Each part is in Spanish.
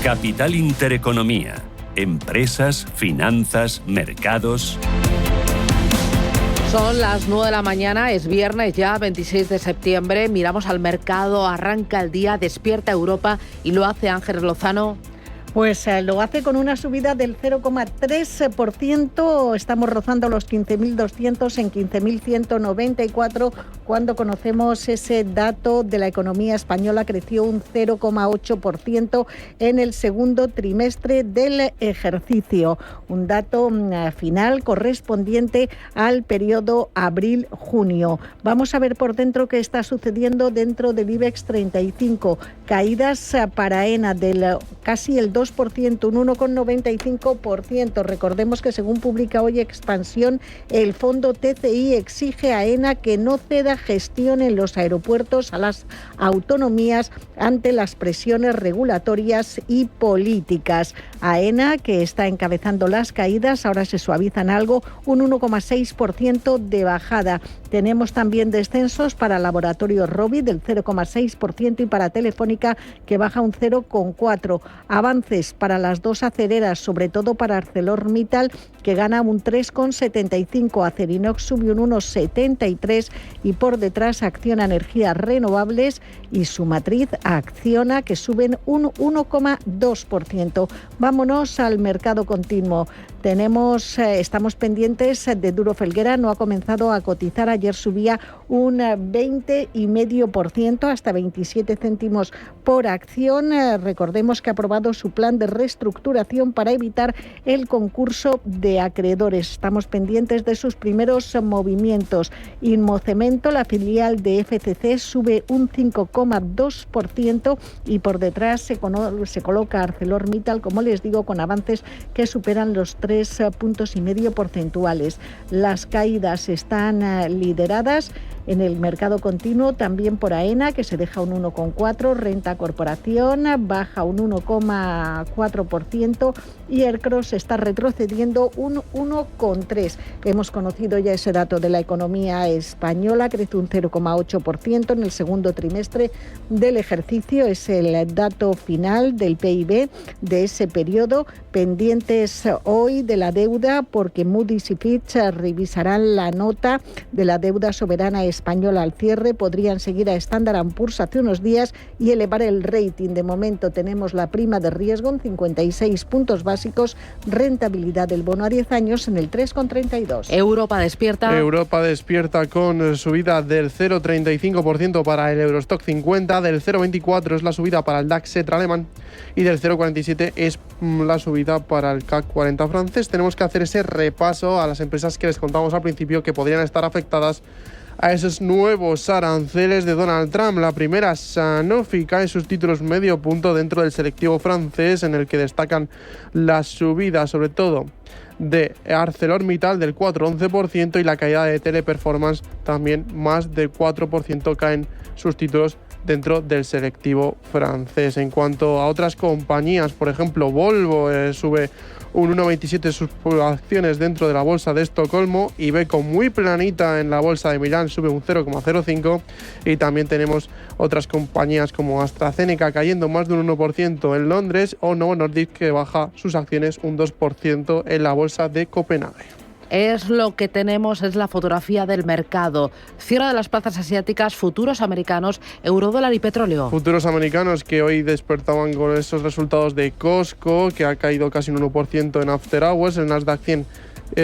Capital Intereconomía. Empresas, finanzas, mercados. Son las 9 de la mañana, es viernes ya, 26 de septiembre. Miramos al mercado, arranca el día, despierta Europa y lo hace Ángeles Lozano. Pues lo hace con una subida del 0,3%. Estamos rozando los 15.200 en 15.194. Cuando conocemos ese dato de la economía española, creció un 0,8% en el segundo trimestre del ejercicio. Un dato final correspondiente al periodo abril-junio. Vamos a ver por dentro qué está sucediendo dentro del IBEX 35. Caídas para AENA del casi el 2%, un 1,95%. Recordemos que según publica hoy Expansión, el fondo TCI exige a AENA que no ceda gestión en los aeropuertos a las autonomías ante las presiones regulatorias y políticas. AENA, que está encabezando las caídas, ahora se suavizan algo, un 1,6% de bajada. Tenemos también descensos para Laboratorio Rovi del 0,6% y para Telefónica, que baja un 0,4%. Avances para las dos acereras, sobre todo para ArcelorMittal, que gana un 3,75%. Acerinox sube un 1,73% y por detrás Acciona Energías Renovables y su matriz Acciona, que suben un 1,2%. Vámonos al mercado continuo. Estamos pendientes de Duro Felguera, no ha comenzado a cotizar, ayer subía un 20,5% hasta 27 céntimos por acción. Recordemos que ha aprobado su plan de reestructuración para evitar el concurso de acreedores. Estamos pendientes de sus primeros movimientos. Inmocemento, la filial de FCC, sube un 5,2% y por detrás se coloca ArcelorMittal, como les digo, con avances que superan los 3,5 puntos porcentuales. Las caídas están lideradas en el mercado continuo también por AENA, que se deja un 1,4%, Renta Corporación baja un 1,4% y Ercros está retrocediendo un 1,3%. Hemos conocido ya ese dato de la economía española, crece un 0,8% en el segundo trimestre del ejercicio. Es el dato final del PIB de ese periodo. Pendientes hoy de la deuda, porque Moody's y Fitch revisarán la nota de la deuda soberana española al cierre. Podrían seguir a Standard & Poor's hace unos días y elevar el rating. De momento tenemos la prima de riesgo en 56 puntos básicos, rentabilidad del bono a 10 años en el 3,32. Europa despierta con subida del 0,35% para el Eurostock 50, del 0,24% es la subida para el DAX alemán y del 0,47% es la subida para el CAC 40 francés. Tenemos que hacer ese repaso a las empresas que les contamos al principio que podrían estar afectadas a esos nuevos aranceles de Donald Trump. La primera, Sanofi, cae sus títulos medio punto dentro del selectivo francés, en el que destacan las subidas sobre todo de ArcelorMittal del 4,11% y la caída de Teleperformance también más del 4%, caen sus títulos dentro del selectivo francés. En cuanto a otras compañías, por ejemplo, Volvo sube un 1,27 sus acciones dentro de la bolsa de Estocolmo, Iveco muy planita en la bolsa de Milán, sube un 0,05%, y también tenemos otras compañías como AstraZeneca cayendo más de un 1% en Londres, o Novo Nordisk, que baja sus acciones un 2% en la bolsa de Copenhague. Es lo que tenemos, es la fotografía del mercado. Cierre de las plazas asiáticas, futuros americanos, eurodólar y petróleo. Futuros americanos que hoy despertaban con esos resultados de Costco, que ha caído casi un 1% en After Hours. El Nasdaq 100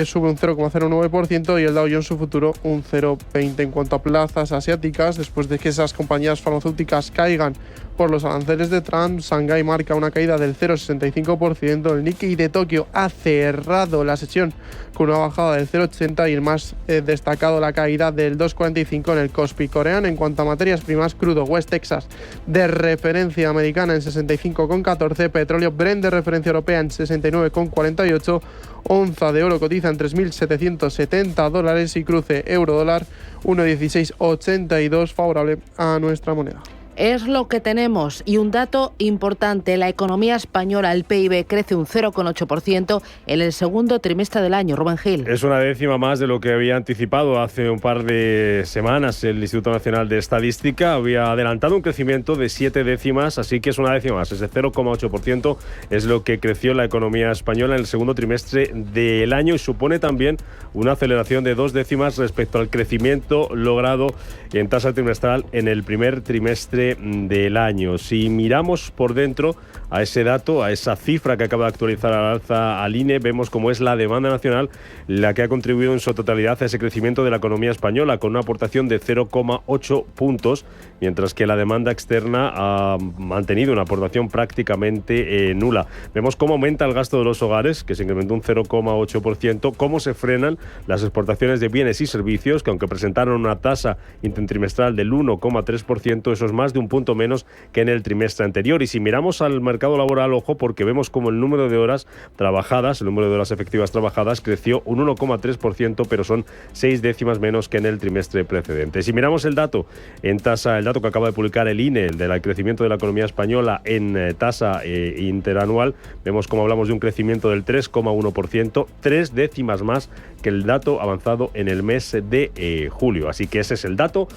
sube un 0,09% y el Dow Jones su futuro un 0,20%. En cuanto a plazas asiáticas, después de que esas compañías farmacéuticas caigan por los aranceles de Trump, Shanghái marca una caída del 0,65%. El Nikkei de Tokio ha cerrado la sesión con una bajada del 0,80% y el más destacado, la caída del 2,45% en el Kospi coreano. En cuanto a materias primas, crudo West Texas de referencia americana en 65,14, petróleo Brent de referencia europea en 69,48, onza de oro cotiza en $3.770 y cruce euro-dólar 1,1682, favorable a nuestra moneda. Es lo que tenemos. Y un dato importante, la economía española, el PIB, crece un 0,8% en el segundo trimestre del año. Rubén Gil. Es una décima más de lo que había anticipado hace un par de semanas. El Instituto Nacional de Estadística había adelantado un crecimiento de 7 décimas, así que es una décima más. Ese 0,8% es lo que creció la economía española en el segundo trimestre del año y supone también una aceleración de 2 décimas respecto al crecimiento logrado en tasa trimestral en el primer trimestre del año. Si miramos por dentro a ese dato, a esa cifra que acaba de actualizar al alza al INE, vemos cómo es la demanda nacional la que ha contribuido en su totalidad a ese crecimiento de la economía española, con una aportación de 0,8 puntos, mientras que la demanda externa ha mantenido una aportación prácticamente nula. Vemos cómo aumenta el gasto de los hogares, que se incrementó un 0,8%, cómo se frenan las exportaciones de bienes y servicios, que aunque presentaron una tasa intertrimestral del 1,3%, eso es más de un punto menos que en el trimestre anterior. Y si miramos al mercado laboral, ojo, porque vemos como el número de horas trabajadas, el número de horas efectivas trabajadas creció un 1,3%, pero son 6 décimas menos que en el trimestre precedente. Si miramos el dato en tasa, el dato que acaba de publicar el INE, el del crecimiento de la economía española en tasa interanual, vemos como hablamos de un crecimiento del 3,1%, 3 décimas más que el dato avanzado en el mes de julio. Así que ese es el dato.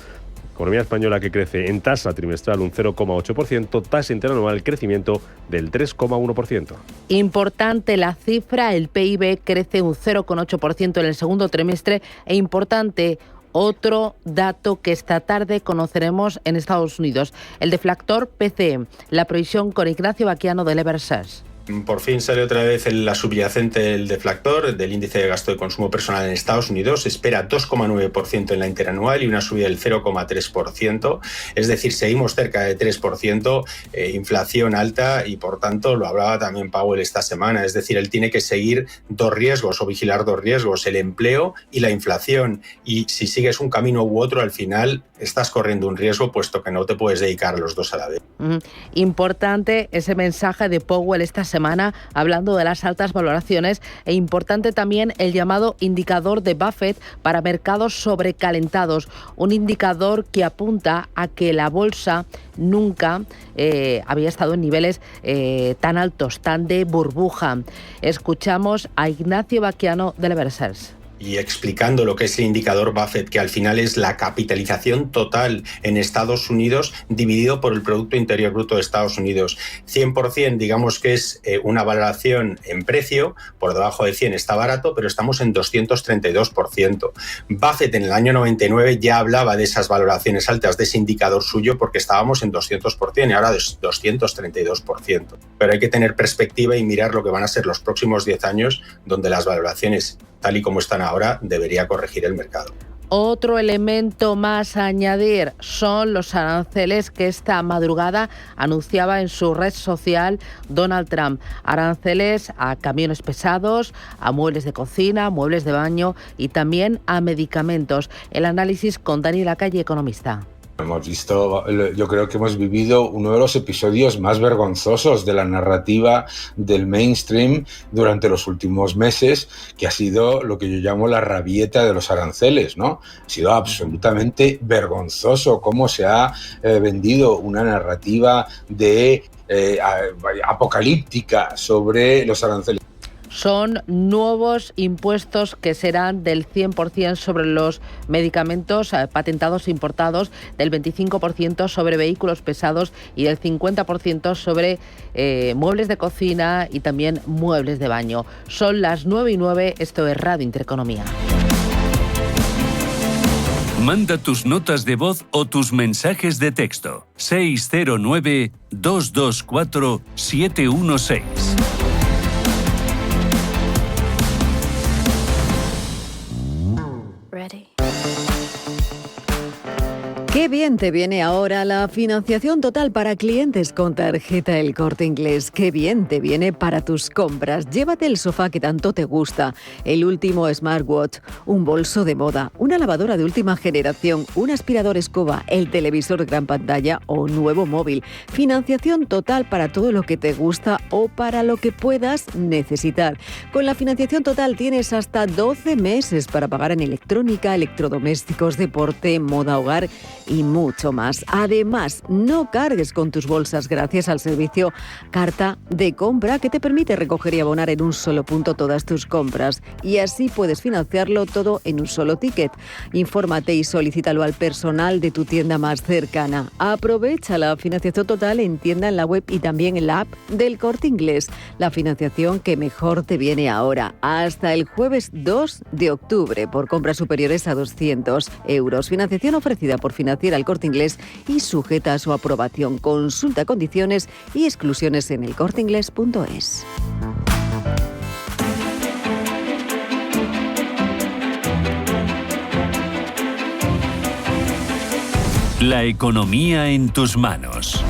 Economía española que crece en tasa trimestral un 0,8%, tasa interanual crecimiento del 3,1%. Importante la cifra, el PIB crece un 0,8% en el segundo trimestre e importante otro dato que esta tarde conoceremos en Estados Unidos, el deflactor PCE, la previsión con Ignacio Baquiano del Eversheds. Por fin sale otra vez la subyacente del deflactor del índice de gasto de consumo personal en Estados Unidos. Se espera 2,9% en la interanual y una subida del 0,3%. Es decir, seguimos cerca de 3%, inflación alta y, por tanto, lo hablaba también Powell esta semana. Es decir, él tiene que seguir dos riesgos o vigilar dos riesgos, el empleo y la inflación. Y si sigues un camino u otro, al final estás corriendo un riesgo, puesto que no te puedes dedicar a los dos a la vez. Importante ese mensaje de Powell esta semana hablando de las altas valoraciones e importante también el llamado indicador de Buffett para mercados sobrecalentados, un indicador que apunta a que la bolsa nunca había estado en niveles tan altos, tan de burbuja. Escuchamos a Ignacio Baquiano del Eversheds. Y explicando lo que es el indicador Buffett, que al final es la capitalización total en Estados Unidos dividido por el Producto Interior Bruto de Estados Unidos. 100%, digamos que es una valoración en precio, por debajo de 100 está barato, pero estamos en 232%. Buffett en el año 99 ya hablaba de esas valoraciones altas, de ese indicador suyo, porque estábamos en 200% y ahora es 232%. Pero hay que tener perspectiva y mirar lo que van a ser los próximos 10 años, donde las valoraciones, tal y como están ahora, debería corregir el mercado. Otro elemento más a añadir son los aranceles que esta madrugada anunciaba en su red social Donald Trump. Aranceles a camiones pesados, a muebles de cocina, muebles de baño y también a medicamentos. El análisis con Dani Lacalle, economista. Hemos visto, yo creo que hemos vivido uno de los episodios más vergonzosos de la narrativa del mainstream durante los últimos meses, que ha sido lo que yo llamo la rabieta de los aranceles, ¿no? Ha sido absolutamente vergonzoso cómo se ha vendido una narrativa de apocalíptica sobre los aranceles. Son nuevos impuestos que serán del 100% sobre los medicamentos patentados e importados, del 25% sobre vehículos pesados y del 50% sobre muebles de cocina y también muebles de baño. Son las 9:09, esto es Radio Intereconomía. Manda tus notas de voz o tus mensajes de texto. 609-224-716. Qué bien te viene ahora la financiación total para clientes con tarjeta El Corte Inglés. Qué bien te viene para tus compras. Llévate el sofá que tanto te gusta, el último smartwatch, un bolso de moda, una lavadora de última generación, un aspirador escoba, el televisor gran pantalla o nuevo móvil. Financiación total para todo lo que te gusta o para lo que puedas necesitar. Con la financiación total tienes hasta 12 meses para pagar en electrónica, electrodomésticos, deporte, moda, hogar y mucho mucho más. Además, no cargues con tus bolsas gracias al servicio Carta de Compra, que te permite recoger y abonar en un solo punto todas tus compras. Y así puedes financiarlo todo en un solo ticket. Infórmate y solicítalo al personal de tu tienda más cercana. Aprovecha la financiación total en tienda, en la web y también en la app del Corte Inglés. La financiación que mejor te viene ahora. Hasta el jueves 2 de octubre por compras superiores a 200 euros. Financiación ofrecida por Financiera El Corte Inglés y sujeta a su aprobación. Consulta condiciones y exclusiones en elcorteinglés.es. La economía en tus manos.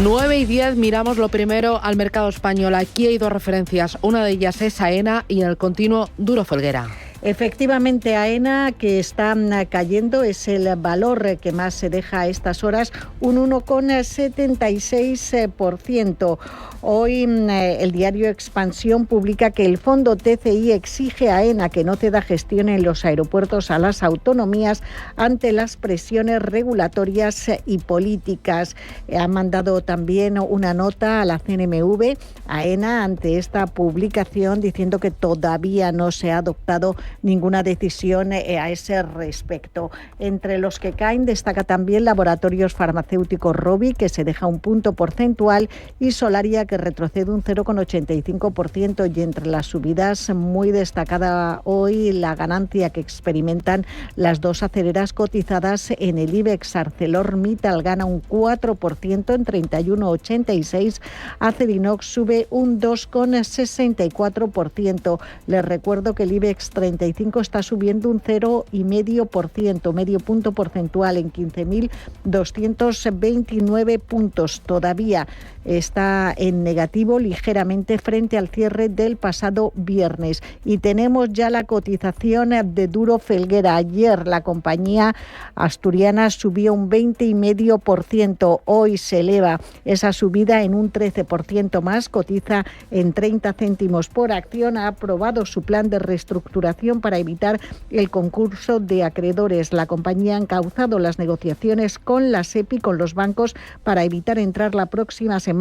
9:10, miramos lo primero al mercado español. Aquí hay dos referencias. Una de ellas es AENA y en el continuo Duro Felguera. Efectivamente, AENA, que está cayendo, es el valor que más se deja a estas horas, un 1,76%. Hoy el diario Expansión publica que el fondo TCI exige a AENA que no ceda gestión en los aeropuertos a las autonomías ante las presiones regulatorias y políticas. Ha mandado también una nota a la CNMV, AENA, ante esta publicación, diciendo que todavía no se ha adoptado ninguna decisión a ese respecto. Entre los que caen destaca también Laboratorios Farmacéuticos Rovi, que se deja un punto porcentual, y Solaria, que retrocede un 0,85%, y entre las subidas muy destacada hoy la ganancia que experimentan las dos aceleras cotizadas en el IBEX. ArcelorMittal gana un 4% en 31,86, Acerinox sube un 2,64%. Les recuerdo que el IBEX 35 está subiendo un 0,5%, medio punto porcentual, en 15.229 puntos. Todavía está en negativo ligeramente frente al cierre del pasado viernes. Y tenemos ya la cotización de Duro Felguera. Ayer la compañía asturiana subió un 20,5%. Hoy se eleva esa subida en un 13% más. Cotiza en 30 céntimos por acción. Ha aprobado su plan de reestructuración para evitar el concurso de acreedores. La compañía ha encauzado las negociaciones con la SEPI, con los bancos, para evitar entrar la próxima semana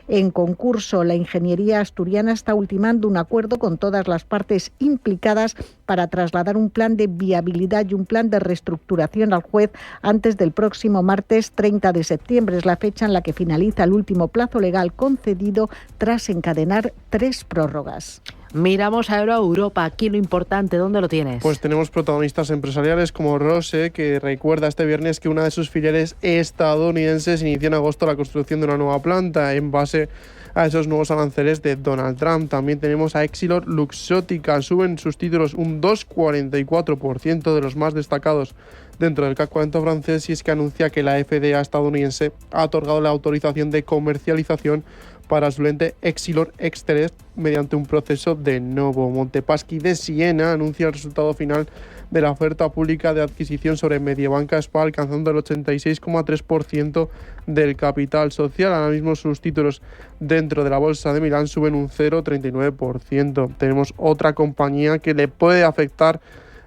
en concurso. La ingeniería asturiana está ultimando un acuerdo con todas las partes implicadas para trasladar un plan de viabilidad y un plan de reestructuración al juez antes del próximo martes 30 de septiembre. Es la fecha en la que finaliza el último plazo legal concedido tras encadenar 3 prórrogas. Miramos ahora a Europa. Aquí lo importante, ¿dónde lo tienes? Pues tenemos protagonistas empresariales como Rose, que recuerda este viernes que una de sus filiales estadounidenses inició en agosto la construcción de una nueva planta en base a esos nuevos aranceles de Donald Trump. También tenemos a Exilor Luxottica. Suben sus títulos un 2,44%, de los más destacados dentro del CAC 40 francés, y es que anuncia que la FDA estadounidense ha otorgado la autorización de comercialización para su lente Exilor Exteret mediante un proceso de Novo. Montepaschi de Siena anuncia el resultado final de la oferta pública de adquisición sobre Mediobanca SpA, alcanzando el 86,3% del capital social. Ahora mismo sus títulos dentro de la bolsa de Milán suben un 0,39%. Tenemos otra compañía que le puede afectar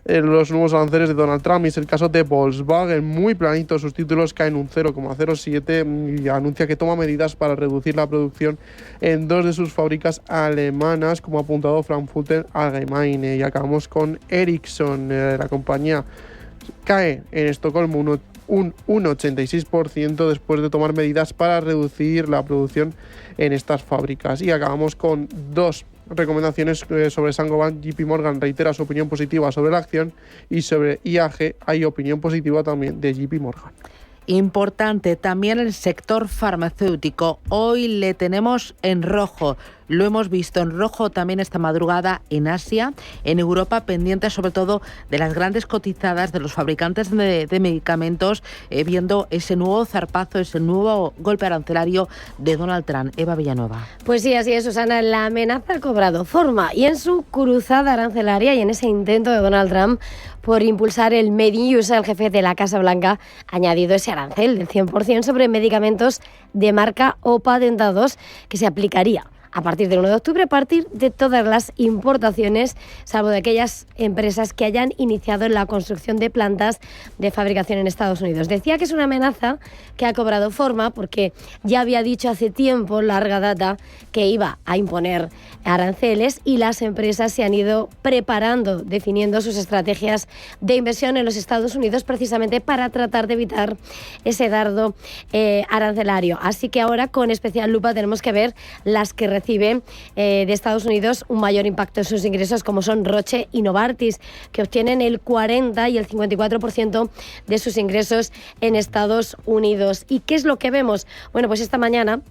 los nuevos aranceles de Donald Trump, y es el caso de Volkswagen. Muy planito, sus títulos caen un 0,07% y anuncia que toma medidas para reducir la producción en 2 de sus fábricas alemanas, como ha apuntado Frankfurter Allgemeine. Y acabamos con Ericsson. La compañía cae en Estocolmo un 1,86% después de tomar medidas para reducir la producción en estas fábricas. Y acabamos con 2 recomendaciones sobre Saint-Gobain. JP Morgan reitera su opinión positiva sobre la acción, y sobre IAG hay opinión positiva también de JP Morgan. Importante también el sector farmacéutico. Hoy le tenemos en rojo. Lo hemos visto en rojo también esta madrugada en Asia, en Europa, pendiente sobre todo de las grandes cotizadas de los fabricantes de medicamentos, viendo ese nuevo zarpazo, ese nuevo golpe arancelario de Donald Trump. Eva Villanueva. Pues sí, así es, Susana. La amenaza ha cobrado forma, y en su cruzada arancelaria y en ese intento de Donald Trump por impulsar el Made in USA, el jefe de la Casa Blanca ha añadido ese arancel del 100% sobre medicamentos de marca o patentados que se aplicaría a partir del 1 de octubre, a partir de todas las importaciones, salvo de aquellas empresas que hayan iniciado la construcción de plantas de fabricación en Estados Unidos. Decía que es una amenaza que ha cobrado forma porque ya había dicho hace tiempo, larga data, que iba a imponer aranceles y las empresas se han ido preparando, definiendo sus estrategias de inversión en los Estados Unidos precisamente para tratar de evitar ese dardo arancelario. Así que ahora con especial lupa tenemos que ver las que reciben de Estados Unidos un mayor impacto en sus ingresos, como son Roche y Novartis, que obtienen el 40 y el 54% de sus ingresos en Estados Unidos. ¿Y qué es lo que vemos? Bueno, pues esta mañana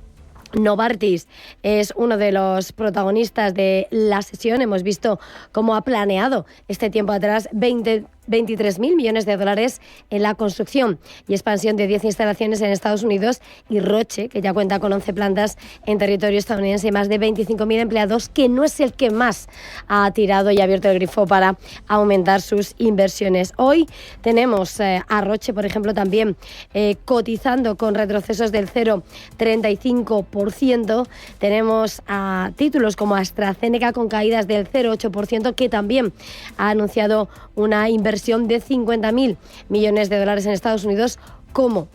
Novartis es uno de los protagonistas de la sesión. Hemos visto cómo ha planeado este tiempo atrás 23.000 millones de dólares en la construcción y expansión de 10 instalaciones en Estados Unidos, y Roche, que ya cuenta con 11 plantas en territorio estadounidense y más de 25.000 empleados, que no es el que más ha tirado y ha abierto el grifo para aumentar sus inversiones. Hoy tenemos a Roche, por ejemplo, también cotizando con retrocesos del 0,35%. Tenemos a títulos como AstraZeneca con caídas del 0,8%, que también ha anunciado una inversión de 50.000 millones de dólares en Estados Unidos, como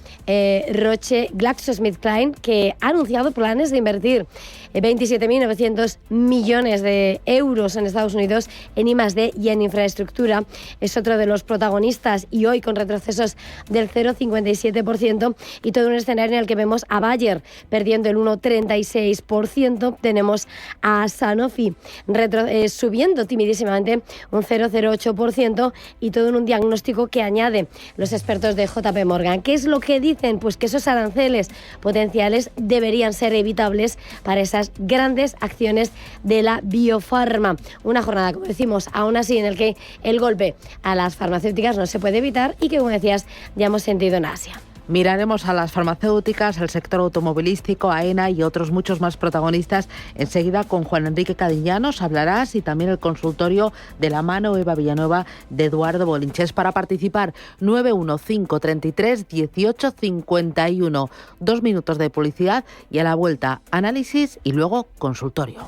Roche GlaxoSmithKline, que ha anunciado planes de invertir 27.900 millones de euros en Estados Unidos en I+D y en infraestructura. Es otro de los protagonistas, y hoy con retrocesos del 0,57%, y todo un escenario en el que vemos a Bayer perdiendo el 1,36%. Tenemos a Sanofi subiendo timidísimamente un 0,08%, y todo en un diagnóstico que añade los expertos de JP Morgan. ¿Qué es lo que dicen? Pues que esos aranceles potenciales deberían ser evitables para esas grandes acciones de la biofarma. Una jornada, como decimos, aún así en el que el golpe a las farmacéuticas no se puede evitar y que, como decías, ya hemos sentido en Asia. Miraremos a las farmacéuticas, al sector automovilístico, AENA y otros muchos más protagonistas. Enseguida con Juan Enrique Cadiñanos hablarás, y también el consultorio de la mano Eva Villanueva de Eduardo Bolinches. Para participar, 915331851. 2 minutos de publicidad y a la vuelta análisis y luego consultorio.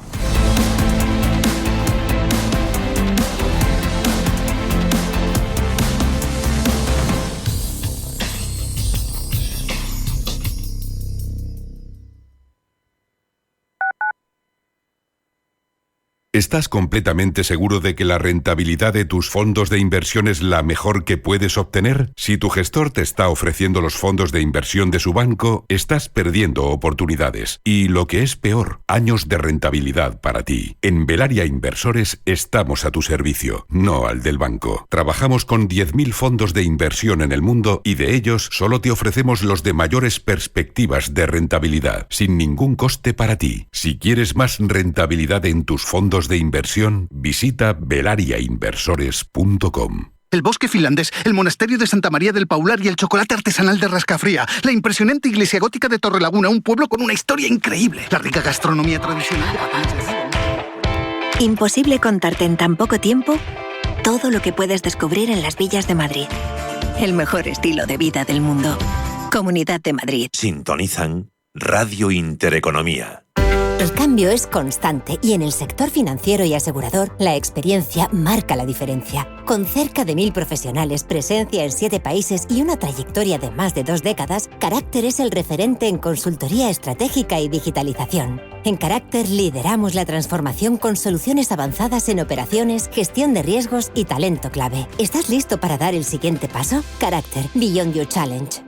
¿Estás completamente seguro de que la rentabilidad de tus fondos de inversión es la mejor que puedes obtener? Si tu gestor te está ofreciendo los fondos de inversión de su banco, estás perdiendo oportunidades. Y lo que es peor, años de rentabilidad para ti. En Velaria Inversores estamos a tu servicio, no al del banco. Trabajamos con 10.000 fondos de inversión en el mundo, y de ellos solo te ofrecemos los de mayores perspectivas de rentabilidad, sin ningún coste para ti. Si quieres más rentabilidad en tus fondos de inversión, visita velariainversores.com. El bosque finlandés, el monasterio de Santa María del Paular y el chocolate artesanal de Rascafría, la impresionante iglesia gótica de Torrelaguna, un pueblo con una historia increíble, la rica gastronomía tradicional de Patagones. Imposible contarte en tan poco tiempo todo lo que puedes descubrir en las villas de Madrid. El mejor estilo de vida del mundo. Comunidad de Madrid. Sintonizan Radio Intereconomía. El cambio es constante y en el sector financiero y asegurador la experiencia marca la diferencia. Con cerca de 1.000 profesionales, presencia en 7 países y una trayectoria de más de 2 décadas, Carácter es el referente en consultoría estratégica y digitalización. En Carácter lideramos la transformación con soluciones avanzadas en operaciones, gestión de riesgos y talento clave. ¿Estás listo para dar el siguiente paso? Carácter, Beyond Your Challenge.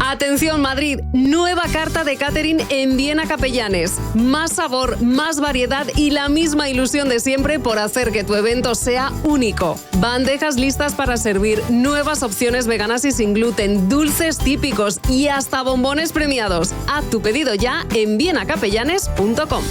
Atención Madrid, nueva carta de catering en Viena Capellanes. Más sabor, más variedad y la misma ilusión de siempre por hacer que tu evento sea único. Bandejas listas para servir, nuevas opciones veganas y sin gluten, dulces típicos y hasta bombones premiados. Haz tu pedido ya en vienacapellanes.com.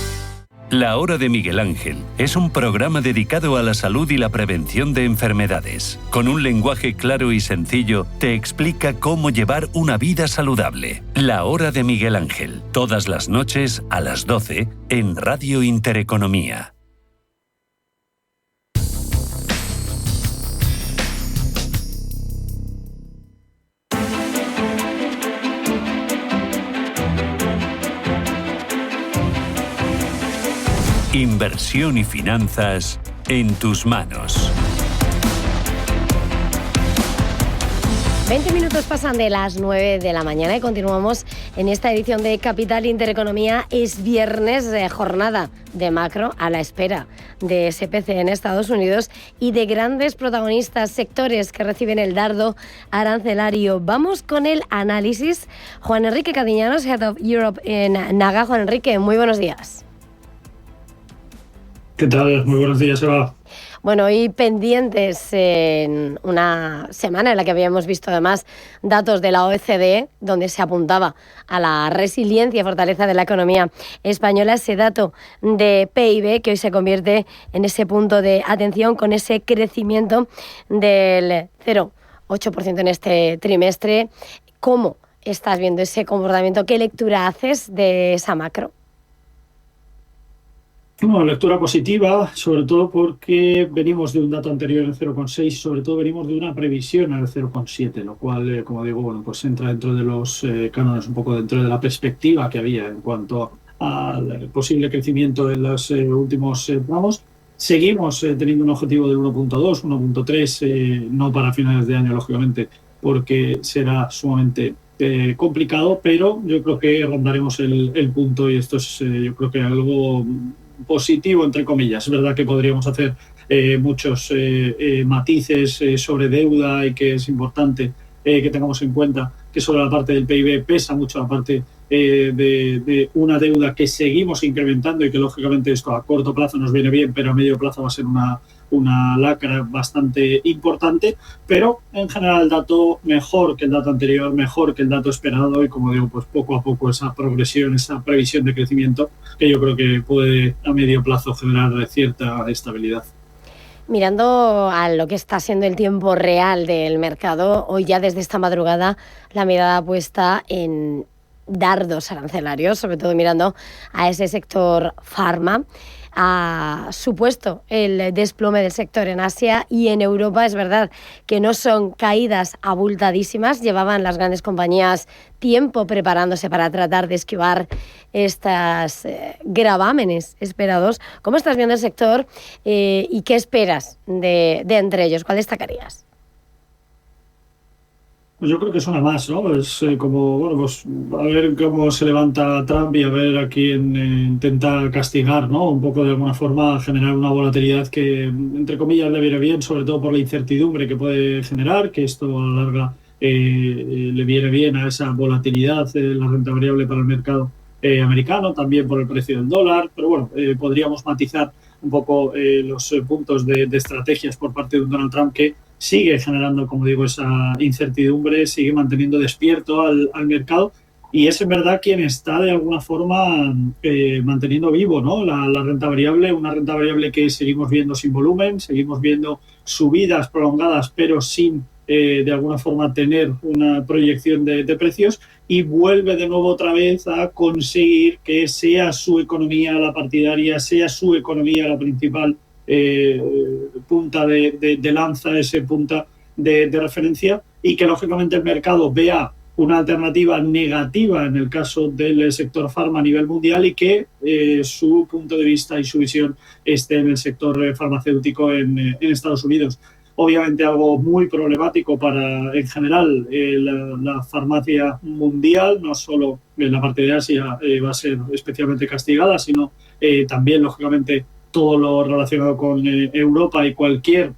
La Hora de Miguel Ángel es un programa dedicado a la salud y la prevención de enfermedades. Con un lenguaje claro y sencillo, te explica cómo llevar una vida saludable. La Hora de Miguel Ángel, todas las noches a las 12 en Radio Intereconomía. Inversión y finanzas en tus manos. 20 minutos pasan de las 9 de la mañana y continuamos en esta edición de Capital Intereconomía. Es viernes de jornada de macro a la espera de SPC en Estados Unidos y de grandes protagonistas, sectores que reciben el dardo arancelario. Vamos con el análisis. Juan Enrique Cadiñanos, Head of Europe en Naga. Juan Enrique, muy buenos días. ¿Qué tal? Muy buenos días, Eva. Bueno, hoy pendientes en una semana en la que habíamos visto además datos de la OECD, donde se apuntaba a la resiliencia y fortaleza de la economía española, ese dato de PIB que hoy se convierte en ese punto de atención con ese crecimiento del 0,8% en este trimestre. ¿Cómo estás viendo ese comportamiento? ¿Qué lectura haces de esa macro? Bueno, lectura positiva, sobre todo porque venimos de un dato anterior en 0,6, sobre todo venimos de una previsión al 0,7, lo cual, como digo, bueno, pues entra dentro de los cánones, un poco dentro de la perspectiva que había en cuanto al posible crecimiento en los últimos tramos. Seguimos teniendo un objetivo del 1,2, 1,3, no para finales de año, lógicamente, porque será sumamente complicado, pero yo creo que rondaremos el punto y esto es, yo creo que algo positivo, entre comillas. Es verdad que podríamos hacer muchos matices sobre deuda y que es importante que tengamos en cuenta que sobre la parte del PIB pesa mucho la parte de una deuda que seguimos incrementando y que lógicamente esto a corto plazo nos viene bien, pero a medio plazo va a ser una lacra bastante importante, pero en general el dato mejor que el dato anterior, mejor que el dato esperado y como digo, pues poco a poco esa progresión, esa previsión de crecimiento que yo creo que puede a medio plazo generar cierta estabilidad. Mirando a lo que está siendo el tiempo real del mercado, hoy ya desde esta madrugada la mirada puesta en dardos arancelarios, sobre todo mirando a ese sector farma. Ha supuesto el desplome del sector en Asia y en Europa. Es verdad que no son caídas abultadísimas, llevaban las grandes compañías tiempo preparándose para tratar de esquivar estas gravámenes esperados. ¿Cómo estás viendo el sector y qué esperas de entre ellos? ¿Cuál destacarías? Pues yo creo que es una más, ¿no? Es como, bueno, pues a ver cómo se levanta Trump y a ver a quién intenta castigar, ¿no? Un poco de alguna forma generar una volatilidad que, entre comillas, le viene bien, sobre todo por la incertidumbre que puede generar, que esto a la larga le viene bien a esa volatilidad, la renta variable para el mercado americano, también por el precio del dólar, pero bueno, podríamos matizar un poco los puntos de estrategias por parte de Donald Trump que sigue generando, como digo, esa incertidumbre, sigue manteniendo despierto al mercado y es en verdad quien está de alguna forma manteniendo vivo, ¿no? La renta variable, una renta variable que seguimos viendo sin volumen, seguimos viendo subidas prolongadas pero sin de alguna forma tener una proyección de precios y vuelve de nuevo otra vez a conseguir que sea su economía la partidaria, sea su economía la principal punta de lanza, ese punta de referencia y que lógicamente el mercado vea una alternativa negativa en el caso del sector farma a nivel mundial y que su punto de vista y su visión esté en el sector farmacéutico en Estados Unidos. Obviamente algo muy problemático para, en general, la farmacia mundial, no solo en la parte de Asia va a ser especialmente castigada, sino también, lógicamente, todo lo relacionado con Europa y cualquier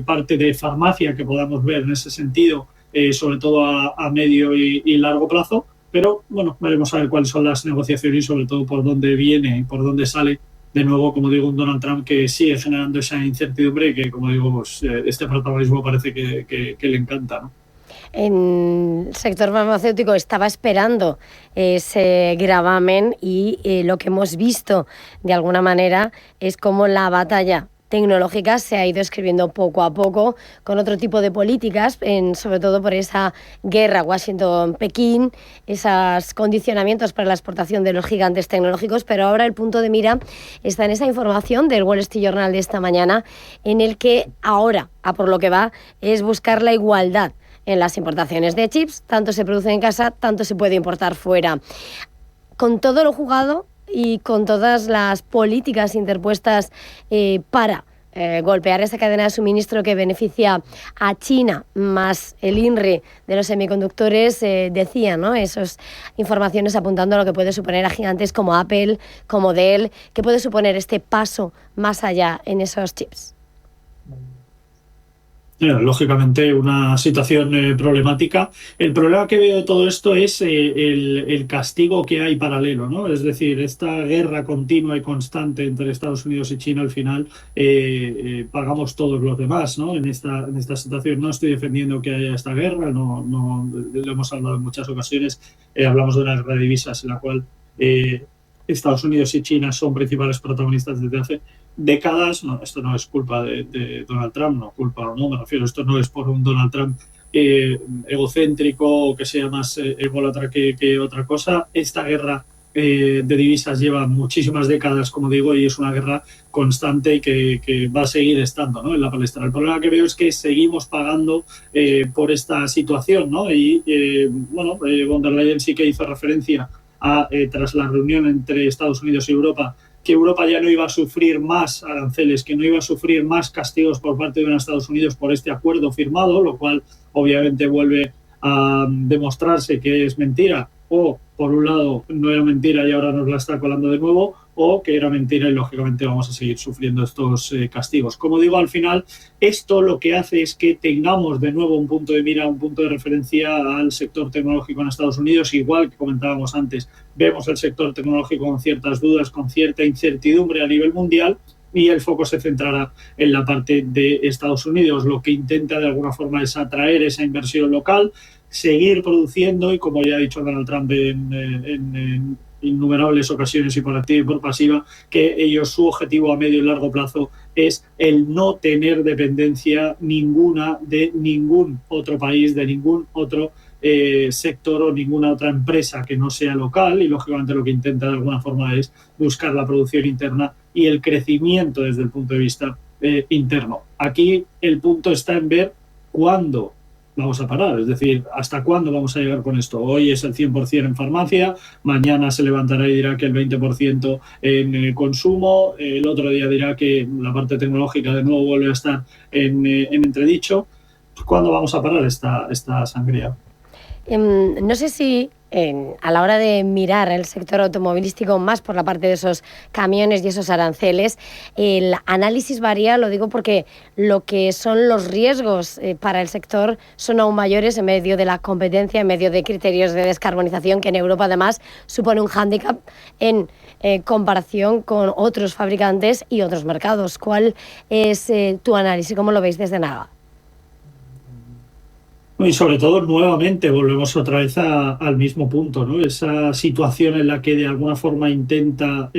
parte de farmacia que podamos ver en ese sentido, sobre todo a medio y largo plazo. Pero, bueno, veremos a ver cuáles son las negociaciones y sobre todo por dónde viene y por dónde sale. De nuevo, como digo, un Donald Trump que sigue generando esa incertidumbre y que, como digo, pues, este protagonismo parece que le encanta, ¿no? En el sector farmacéutico estaba esperando ese gravamen y lo que hemos visto de alguna manera es cómo la batalla tecnológica se ha ido escribiendo poco a poco con otro tipo de políticas, sobre todo por esa guerra Washington-Pekín, esos condicionamientos para la exportación de los gigantes tecnológicos, pero ahora el punto de mira está en esa información del Wall Street Journal de esta mañana, en el que ahora, a por lo que va, es buscar la igualdad en las importaciones de chips, tanto se produce en casa, tanto se puede importar fuera. Con todo lo jugado, y con todas las políticas interpuestas para golpear esa cadena de suministro que beneficia a China, más el INRE de los semiconductores, decían, ¿no?, esas informaciones apuntando a lo que puede suponer a gigantes como Apple, como Dell, que puede suponer este paso más allá en esos chips. Lógicamente una situación problemática. El problema que veo de todo esto es el castigo que hay paralelo, ¿no? Es decir, esta guerra continua y constante entre Estados Unidos y China, al final pagamos todos los demás, ¿no? En esta situación. No estoy defendiendo que haya esta guerra, no lo hemos hablado en muchas ocasiones. Hablamos de una guerra de divisas en la cual Estados Unidos y China son principales protagonistas desde hace décadas. No, esto no es culpa de Donald Trump, me refiero, esto no es por un Donald Trump egocéntrico o que sea más ególatra que otra cosa. Esta guerra de divisas lleva muchísimas décadas, como digo, y es una guerra constante y que va a seguir estando, ¿no?, en la palestra. El problema que veo es que seguimos pagando por esta situación, ¿no? Y von der Leyen sí que hizo referencia tras la reunión entre Estados Unidos y Europa, que Europa ya no iba a sufrir más aranceles, que no iba a sufrir más castigos por parte de los Estados Unidos por este acuerdo firmado, lo cual obviamente vuelve a demostrarse que es mentira, o por un lado no era mentira y ahora nos la está colando de nuevo, o que era mentira y lógicamente vamos a seguir sufriendo estos castigos. Como digo, al final esto lo que hace es que tengamos de nuevo un punto de mira, un punto de referencia al sector tecnológico en Estados Unidos, igual que comentábamos antes. Vemos el sector tecnológico con ciertas dudas, con cierta incertidumbre a nivel mundial, y el foco se centrará en la parte de Estados Unidos. Lo que intenta de alguna forma es atraer esa inversión local, seguir produciendo, y como ya ha dicho Donald Trump en innumerables ocasiones y por activa y por pasiva, que ellos, su objetivo a medio y largo plazo es el no tener dependencia ninguna de ningún otro país, de ningún otro sector o ninguna otra empresa que no sea local, y lógicamente lo que intenta de alguna forma es buscar la producción interna y el crecimiento desde el punto de vista interno. Aquí el punto está en ver cuándo vamos a parar, es decir, hasta cuándo vamos a llegar con esto. Hoy es el 100% en farmacia, mañana se levantará y dirá que el 20% en consumo, el otro día dirá que la parte tecnológica de nuevo vuelve a estar en entredicho. ¿Cuándo vamos a parar esta sangría? No sé si a la hora de mirar el sector automovilístico más por la parte de esos camiones y esos aranceles, el análisis varía, lo digo porque lo que son los riesgos para el sector son aún mayores en medio de la competencia, en medio de criterios de descarbonización, que en Europa además supone un hándicap en comparación con otros fabricantes y otros mercados. ¿Cuál es tu análisis? ¿Cómo lo veis desde Naga? Y sobre todo, nuevamente, volvemos otra vez al mismo punto, ¿no? Esa situación en la que de alguna forma intenta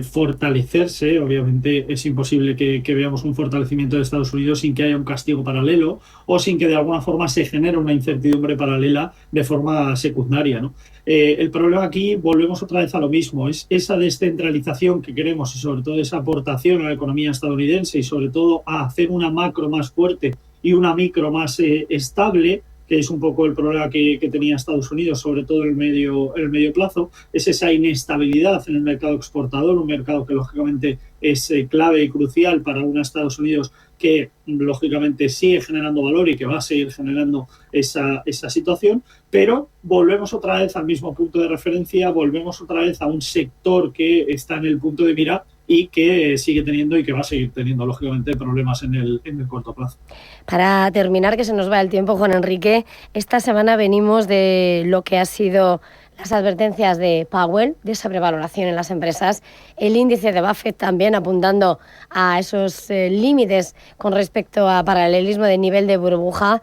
fortalecerse. Obviamente es imposible que veamos un fortalecimiento de Estados Unidos sin que haya un castigo paralelo o sin que de alguna forma se genere una incertidumbre paralela de forma secundaria, ¿no? El problema aquí, volvemos otra vez a lo mismo, es esa descentralización que queremos y sobre todo esa aportación a la economía estadounidense y sobre todo a hacer una macro más fuerte y una micro más estable, que es un poco el problema que tenía Estados Unidos, sobre todo en el medio plazo, es esa inestabilidad en el mercado exportador, un mercado que lógicamente es clave y crucial para un Estados Unidos que lógicamente sigue generando valor y que va a seguir generando esa situación, pero volvemos otra vez al mismo punto de referencia, volvemos otra vez a un sector que está en el punto de mira y que sigue teniendo y que va a seguir teniendo, lógicamente, problemas en el corto plazo. Para terminar, que se nos va el tiempo, Juan Enrique, esta semana venimos de lo que ha sido las advertencias de Powell de sobrevaloración en las empresas, el índice de Buffett también apuntando a esos límites con respecto a paralelismo de nivel de burbuja.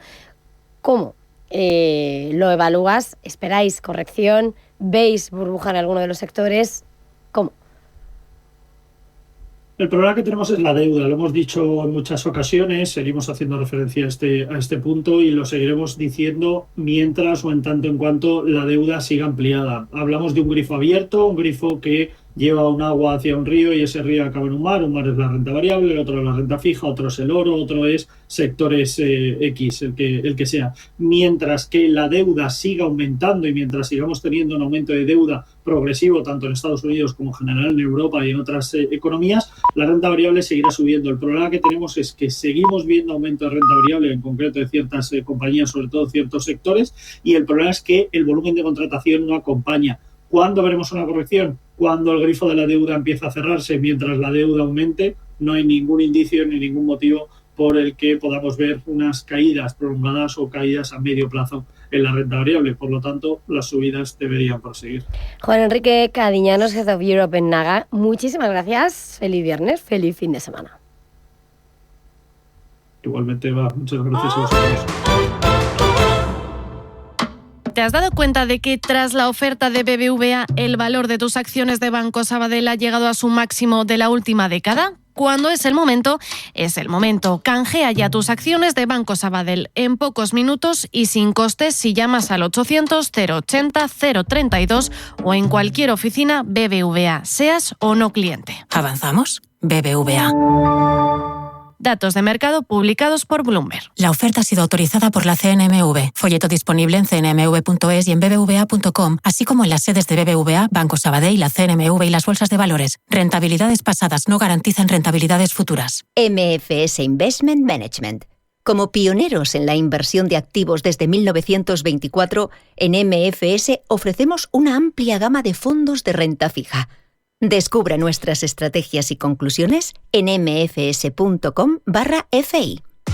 ¿Cómo lo evalúas? ¿Esperáis corrección? ¿Veis burbuja en alguno de los sectores? ¿Cómo? El problema que tenemos es la deuda, lo hemos dicho en muchas ocasiones, seguimos haciendo referencia a este punto y lo seguiremos diciendo mientras o en tanto en cuanto la deuda siga ampliada. Hablamos de un grifo abierto, un grifo que lleva un agua hacia un río y ese río acaba en un mar es la renta variable, el otro es la renta fija, otro es el oro, otro es sectores X, el que sea. Mientras que la deuda siga aumentando y mientras sigamos teniendo un aumento de deuda progresivo tanto en Estados Unidos como en general en Europa y en otras economías, la renta variable seguirá subiendo. El problema que tenemos es que seguimos viendo aumento de renta variable, en concreto de ciertas compañías, sobre todo ciertos sectores, y el problema es que el volumen de contratación no acompaña. ¿Cuándo veremos una corrección? Cuando el grifo de la deuda empieza a cerrarse. Mientras la deuda aumente, no hay ningún indicio ni ningún motivo por el que podamos ver unas caídas prolongadas o caídas a medio plazo en la renta variable. Por lo tanto, las subidas deberían proseguir. Juan Enrique Cadiñanos, Head of Europe en Naga, muchísimas gracias. Feliz viernes, feliz fin de semana. Igualmente, muchas gracias a vosotros. ¿Te has dado cuenta de que tras la oferta de BBVA el valor de tus acciones de Banco Sabadell ha llegado a su máximo de la última década? Cuando es el momento, es el momento. Canjea ya tus acciones de Banco Sabadell en pocos minutos y sin costes si llamas al 800-080-032 o en cualquier oficina BBVA, seas o no cliente. ¿Avanzamos? BBVA. Datos de mercado publicados por Bloomberg. La oferta ha sido autorizada por la CNMV. Folleto disponible en cnmv.es y en bbva.com, así como en las sedes de BBVA, Banco Sabadell, la CNMV y las bolsas de valores. Rentabilidades pasadas no garantizan rentabilidades futuras. MFS Investment Management. Como pioneros en la inversión de activos desde 1924, en MFS ofrecemos una amplia gama de fondos de renta fija. Descubra nuestras estrategias y conclusiones en mfs.com/fi.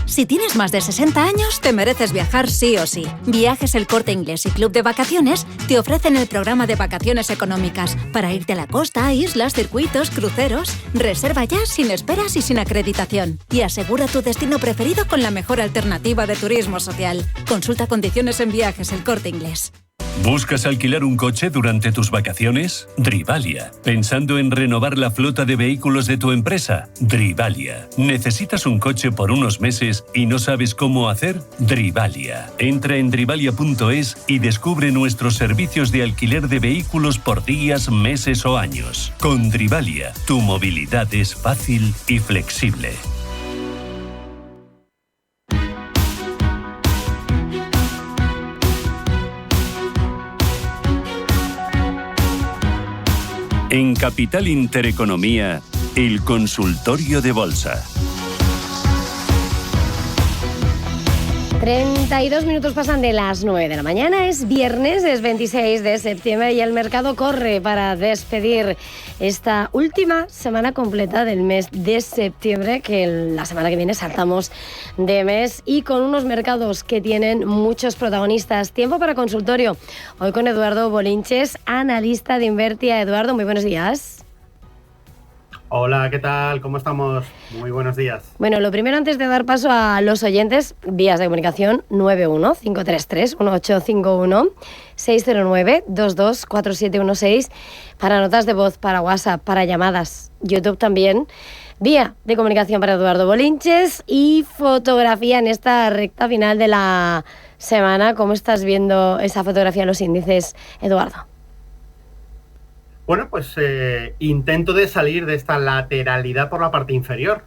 Si tienes más de 60 años, te mereces viajar sí o sí. Viajes El Corte Inglés y Club de Vacaciones te ofrecen el programa de vacaciones económicas para irte a la costa, islas, circuitos, cruceros. Reserva ya sin esperas y sin acreditación. Y asegura tu destino preferido con la mejor alternativa de turismo social. Consulta condiciones en Viajes El Corte Inglés. ¿Buscas alquilar un coche durante tus vacaciones? Drivalia. ¿Pensando en renovar la flota de vehículos de tu empresa? Drivalia. ¿Necesitas un coche por unos meses y no sabes cómo hacer? Drivalia. Entra en drivalia.es y descubre nuestros servicios de alquiler de vehículos por días, meses o años. Con Drivalia, tu movilidad es fácil y flexible. En Capital Intereconomía, el consultorio de bolsa. 32 minutos pasan de las 9 de la mañana, es viernes, es 26 de septiembre y el mercado corre para despedir esta última semana completa del mes de septiembre, que la semana que viene saltamos de mes y con unos mercados que tienen muchos protagonistas. Tiempo para consultorio, hoy con Eduardo Bolinches, analista de Invertia. Eduardo, muy buenos días. Hola, ¿qué tal? ¿Cómo estamos? Muy buenos días. Bueno, lo primero, antes de dar paso a los oyentes, vías de comunicación 91-533-1851, 609-224716, para notas de voz, para WhatsApp, para llamadas, YouTube también, vía de comunicación para Eduardo Bolinches y fotografía en esta recta final de la semana. ¿Cómo estás viendo esa fotografía en los índices, Eduardo? Bueno, pues intento de salir de esta lateralidad por la parte inferior.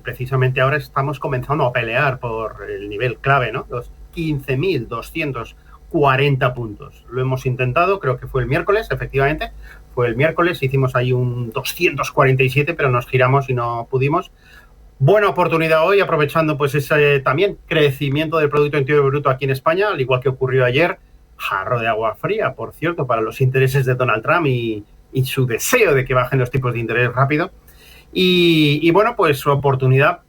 Precisamente ahora estamos comenzando a pelear por el nivel clave, ¿no? Los 15.240 puntos. Lo hemos intentado, creo que fue el miércoles, efectivamente. Fue el miércoles, hicimos ahí un 247, pero nos giramos y no pudimos. Buena oportunidad hoy, aprovechando pues ese también crecimiento del Producto Interior Bruto aquí en España, al igual que ocurrió ayer. Jarro de agua fría, por cierto, para los intereses de Donald Trump y su deseo de que bajen los tipos de interés rápido. Y bueno, pues oportunidad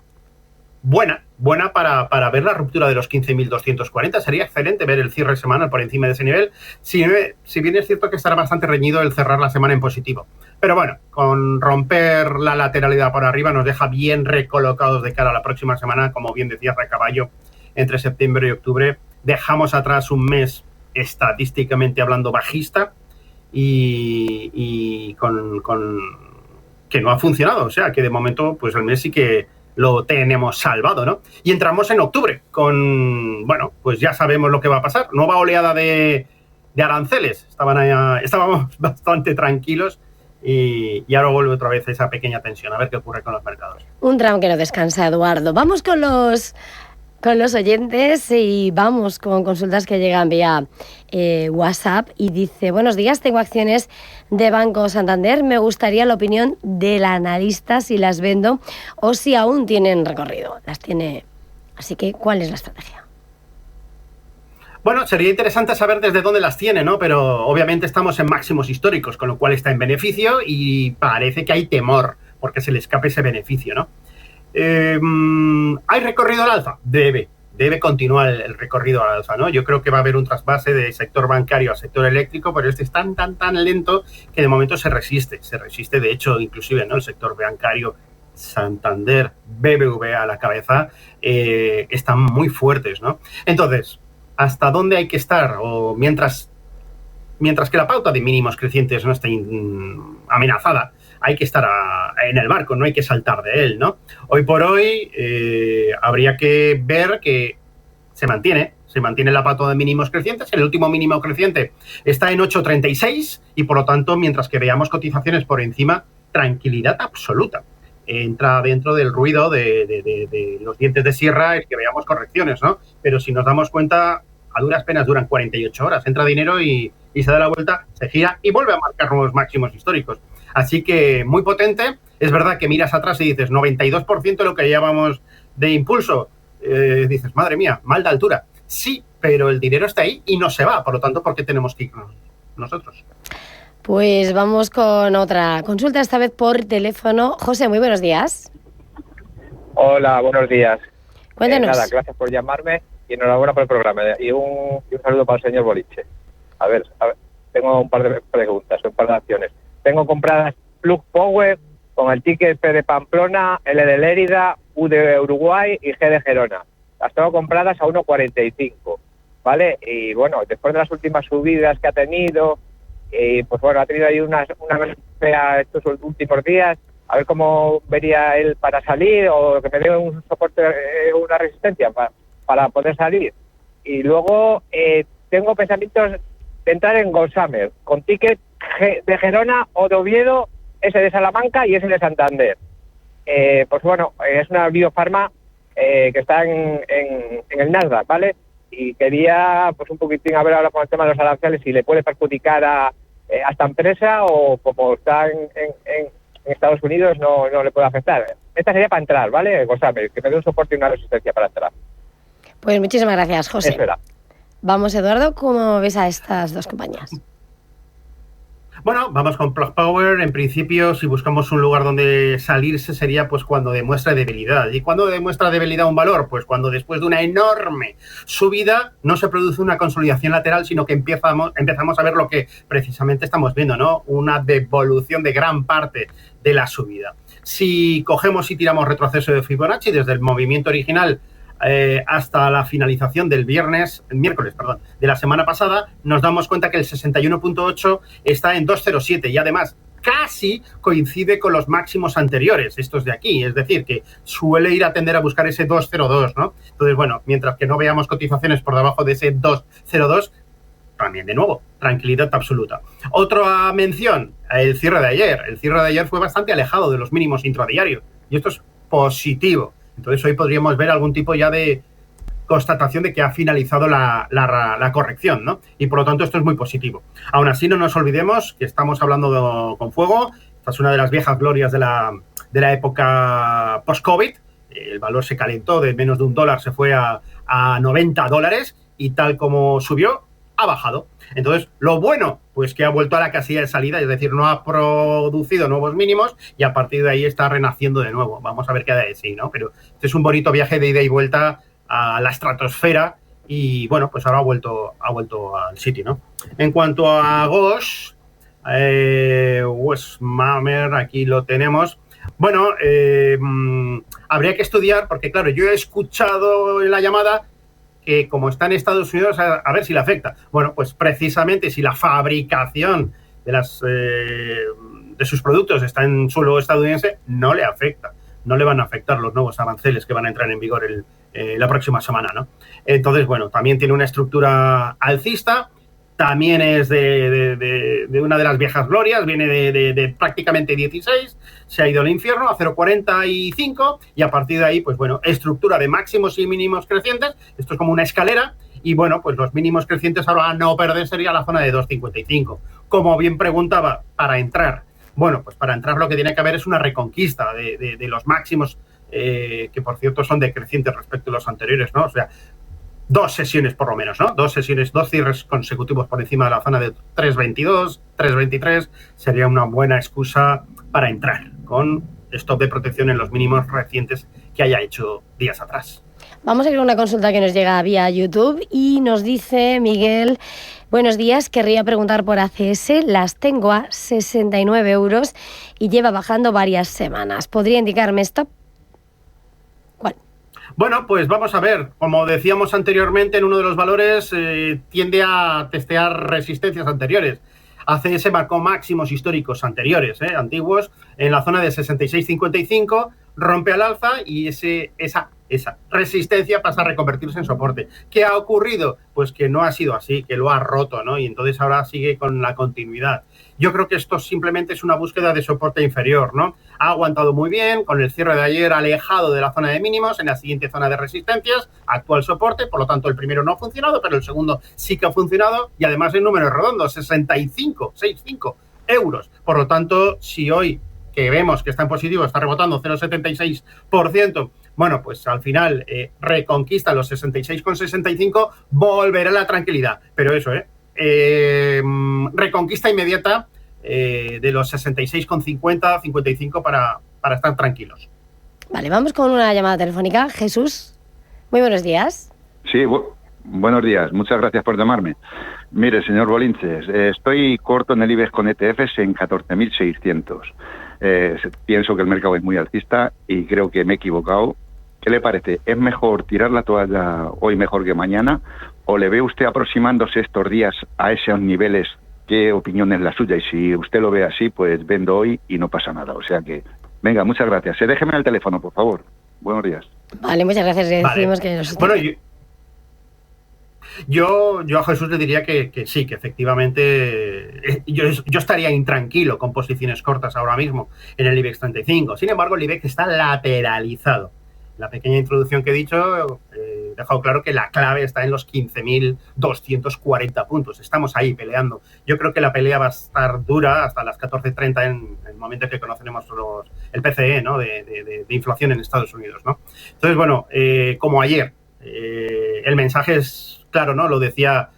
buena para ver la ruptura de los 15.240. Sería excelente ver el cierre semanal por encima de ese nivel, si bien es cierto que estará bastante reñido el cerrar la semana en positivo. Pero bueno, con romper la lateralidad por arriba nos deja bien recolocados de cara a la próxima semana, como bien decía Recaballo, entre septiembre y octubre. Dejamos atrás un mes estadísticamente hablando bajista y con que no ha funcionado, o sea que de momento pues el mes sí que lo tenemos salvado, ¿no? Y entramos en octubre con, bueno, pues ya sabemos lo que va a pasar, nueva oleada de aranceles. Estábamos bastante tranquilos y ahora vuelve otra vez esa pequeña tensión, a ver qué ocurre con los mercados. Un Trump que no descansa, Eduardo. Vamos con los oyentes y vamos con consultas que llegan vía WhatsApp. Y dice: buenos días, tengo acciones de Banco Santander. Me gustaría la opinión del analista si las vendo o si aún tienen recorrido. Las tiene. Así que, ¿cuál es la estrategia? Bueno, sería interesante saber desde dónde las tiene, ¿no? Pero obviamente estamos en máximos históricos, con lo cual está en beneficio y parece que hay temor porque se le escape ese beneficio, ¿no? ¿Hay recorrido al alza? Debe continuar el recorrido al alza, ¿no? Yo creo que va a haber un trasvase de sector bancario al sector eléctrico, pero este es tan lento que de momento se resiste, de hecho, inclusive, ¿no? El sector bancario, Santander, BBVA a la cabeza, están muy fuertes, ¿no? Entonces, ¿hasta dónde hay que estar? O mientras que la pauta de mínimos crecientes no esté amenazada, hay que estar en el barco, no hay que saltar de él, ¿no? Hoy por hoy habría que ver que se mantiene la pauta de mínimos crecientes. El último mínimo creciente está en 8,36 y, por lo tanto, mientras que veamos cotizaciones por encima, tranquilidad absoluta. Entra dentro del ruido de los dientes de sierra el que veamos correcciones, ¿no? Pero si nos damos cuenta, a duras penas duran 48 horas. Entra dinero y se da la vuelta, se gira y vuelve a marcar nuevos máximos históricos. Así que muy potente. Es verdad que miras atrás y dices 92% de lo que llevamos de impulso. Dices, madre mía, mal de altura. Sí, pero el dinero está ahí y no se va. Por lo tanto, ¿por qué tenemos que irnos nosotros? Pues vamos con otra consulta, esta vez por teléfono. José, muy buenos días. Hola, buenos días. Cuéntanos. Nada, gracias por llamarme y enhorabuena por el programa. Y un saludo para el señor Boliche. A ver, tengo un par de preguntas, un par de acciones. Tengo compradas Plug Power con el ticket P de Pamplona, L de Lérida, U de Uruguay y G de Gerona. Las tengo compradas a 1,45, ¿vale? Y bueno, después de las últimas subidas que ha tenido, pues bueno, ha tenido ahí una fea estos últimos días. A ver cómo vería él para salir o que me dé un soporte, una resistencia para poder salir. Y luego tengo pensamientos de entrar en Gossamer con ticket de Gerona o de Oviedo, ese de Salamanca y ese de Santander. Pues bueno, es una biofarma que está en el Nasdaq, ¿vale? Y quería pues un poquitín a ver ahora con el tema de los aranceles si le puede perjudicar a esta empresa o como está en Estados Unidos no le puede afectar. Esta sería para entrar, ¿vale? Gossamer, que me dé un soporte y una resistencia para entrar. Pues muchísimas gracias, José. Eso era. Vamos, Eduardo, ¿cómo ves a estas dos compañías? Bueno, vamos con Plug Power. En principio, si buscamos un lugar donde salirse sería pues cuando demuestra debilidad. ¿Y cuándo demuestra debilidad un valor? Pues cuando después de una enorme subida no se produce una consolidación lateral, sino que empezamos a ver lo que precisamente estamos viendo, ¿no? Una devolución de gran parte de la subida. Si cogemos y tiramos retroceso de Fibonacci desde el movimiento original hasta la finalización del miércoles, de la semana pasada, nos damos cuenta que el 61.8 está en 2.07 y además casi coincide con los máximos anteriores, estos de aquí, es decir, que suele ir a tender a buscar ese 2.02, ¿no? Entonces, bueno, mientras que no veamos cotizaciones por debajo de ese 2.02, también, de nuevo, tranquilidad absoluta. Otra mención, el cierre de ayer. El cierre de ayer fue bastante alejado de los mínimos intradiarios y esto es positivo. Entonces hoy podríamos ver algún tipo ya de constatación de que ha finalizado la corrección, ¿no? Y por lo tanto esto es muy positivo. Aún así no nos olvidemos que estamos hablando con fuego. Esta es una de las viejas glorias de la época post-COVID. El valor se calentó, de menos de $1 se fue a $90 y tal como subió, ha bajado. Entonces, lo bueno, pues que ha vuelto a la casilla de salida, es decir, no ha producido nuevos mínimos y a partir de ahí está renaciendo de nuevo. Vamos a ver qué da de sí, ¿no? Pero este es un bonito viaje de ida y vuelta a la estratosfera y, bueno, pues ahora ha vuelto al sitio, ¿no? En cuanto a Gosh, Westmamer, aquí lo tenemos. Bueno, habría que estudiar, porque claro, yo he escuchado en la llamada que como está en Estados Unidos, a ver si le afecta. Bueno, pues precisamente si la fabricación de sus productos está en suelo estadounidense, no le afecta. No le van a afectar los nuevos aranceles que van a entrar en vigor la próxima semana, ¿no? Entonces, bueno, también tiene una estructura alcista también es de una de las viejas glorias, viene de prácticamente 16, se ha ido al infierno a 0,45 y a partir de ahí, pues bueno, estructura de máximos y mínimos crecientes, esto es como una escalera y bueno, pues los mínimos crecientes ahora a no perder sería la zona de 2,55. Como bien preguntaba, para entrar, bueno, pues para entrar lo que tiene que haber es una reconquista de los máximos, que por cierto son decrecientes respecto a los anteriores, ¿no? O sea, 2 sesiones por lo menos, ¿no? 2 cierres consecutivos por encima de la zona de 3,22, 3,23 sería una buena excusa para entrar con stop de protección en los mínimos recientes que haya hecho días atrás. Vamos a ir a una consulta que nos llega vía YouTube y nos dice Miguel: buenos días, querría preguntar por ACS, las tengo a 69 euros y lleva bajando varias semanas. ¿Podría indicarme stop? ¿Cuál? Bueno, pues vamos a ver. Como decíamos anteriormente, en uno de los valores tiende a testear resistencias anteriores. ACS marcó máximos históricos anteriores, antiguos, en la zona de 66,55, rompe al alza y esa resistencia pasa a reconvertirse en soporte. ¿Qué ha ocurrido? Pues que no ha sido así, que lo ha roto, ¿no? Y entonces ahora sigue con la continuidad. Yo creo que esto simplemente es una búsqueda de soporte inferior, ¿no? Ha aguantado muy bien, con el cierre de ayer alejado de la zona de mínimos, en la siguiente zona de resistencias, actual soporte, por lo tanto el primero no ha funcionado, pero el segundo sí que ha funcionado y además en números redondos, 65 euros. Por lo tanto, si hoy que vemos que está en positivo, está rebotando 0,76%, bueno, pues al final reconquista los 66,65, volverá a la tranquilidad. Pero eso, reconquista inmediata de los 66,50, 55 para estar tranquilos. Vale, vamos con una llamada telefónica. Jesús, muy buenos días. Sí, buenos días. Muchas gracias por llamarme. Mire, señor Bolinches, estoy corto en el IBEX con ETFs en 14.600. Pienso que el mercado es muy alcista y creo que me he equivocado. ¿Qué le parece? ¿Es mejor tirar la toalla hoy mejor que mañana? ¿O le ve usted aproximándose estos días a esos niveles? ¿Qué opinión es la suya? Y si usted lo ve así, pues vendo hoy y no pasa nada. O sea que, venga, muchas gracias. Déjeme el teléfono, por favor. Buenos días. Vale, muchas gracias. Le decimos vale. Que nos... Bueno, yo a Jesús le diría que sí, que efectivamente yo estaría intranquilo con posiciones cortas ahora mismo en el IBEX 35. Sin embargo, el IBEX está lateralizado. La pequeña introducción que he dicho, he dejado claro que la clave está en los 15.240 puntos. Estamos ahí peleando. Yo creo que la pelea va a estar dura hasta las 14:30 en el momento en que conoceremos el PCE, ¿no? de inflación en Estados Unidos, ¿no? Entonces, bueno, como ayer, el mensaje es claro, ¿no? Lo decía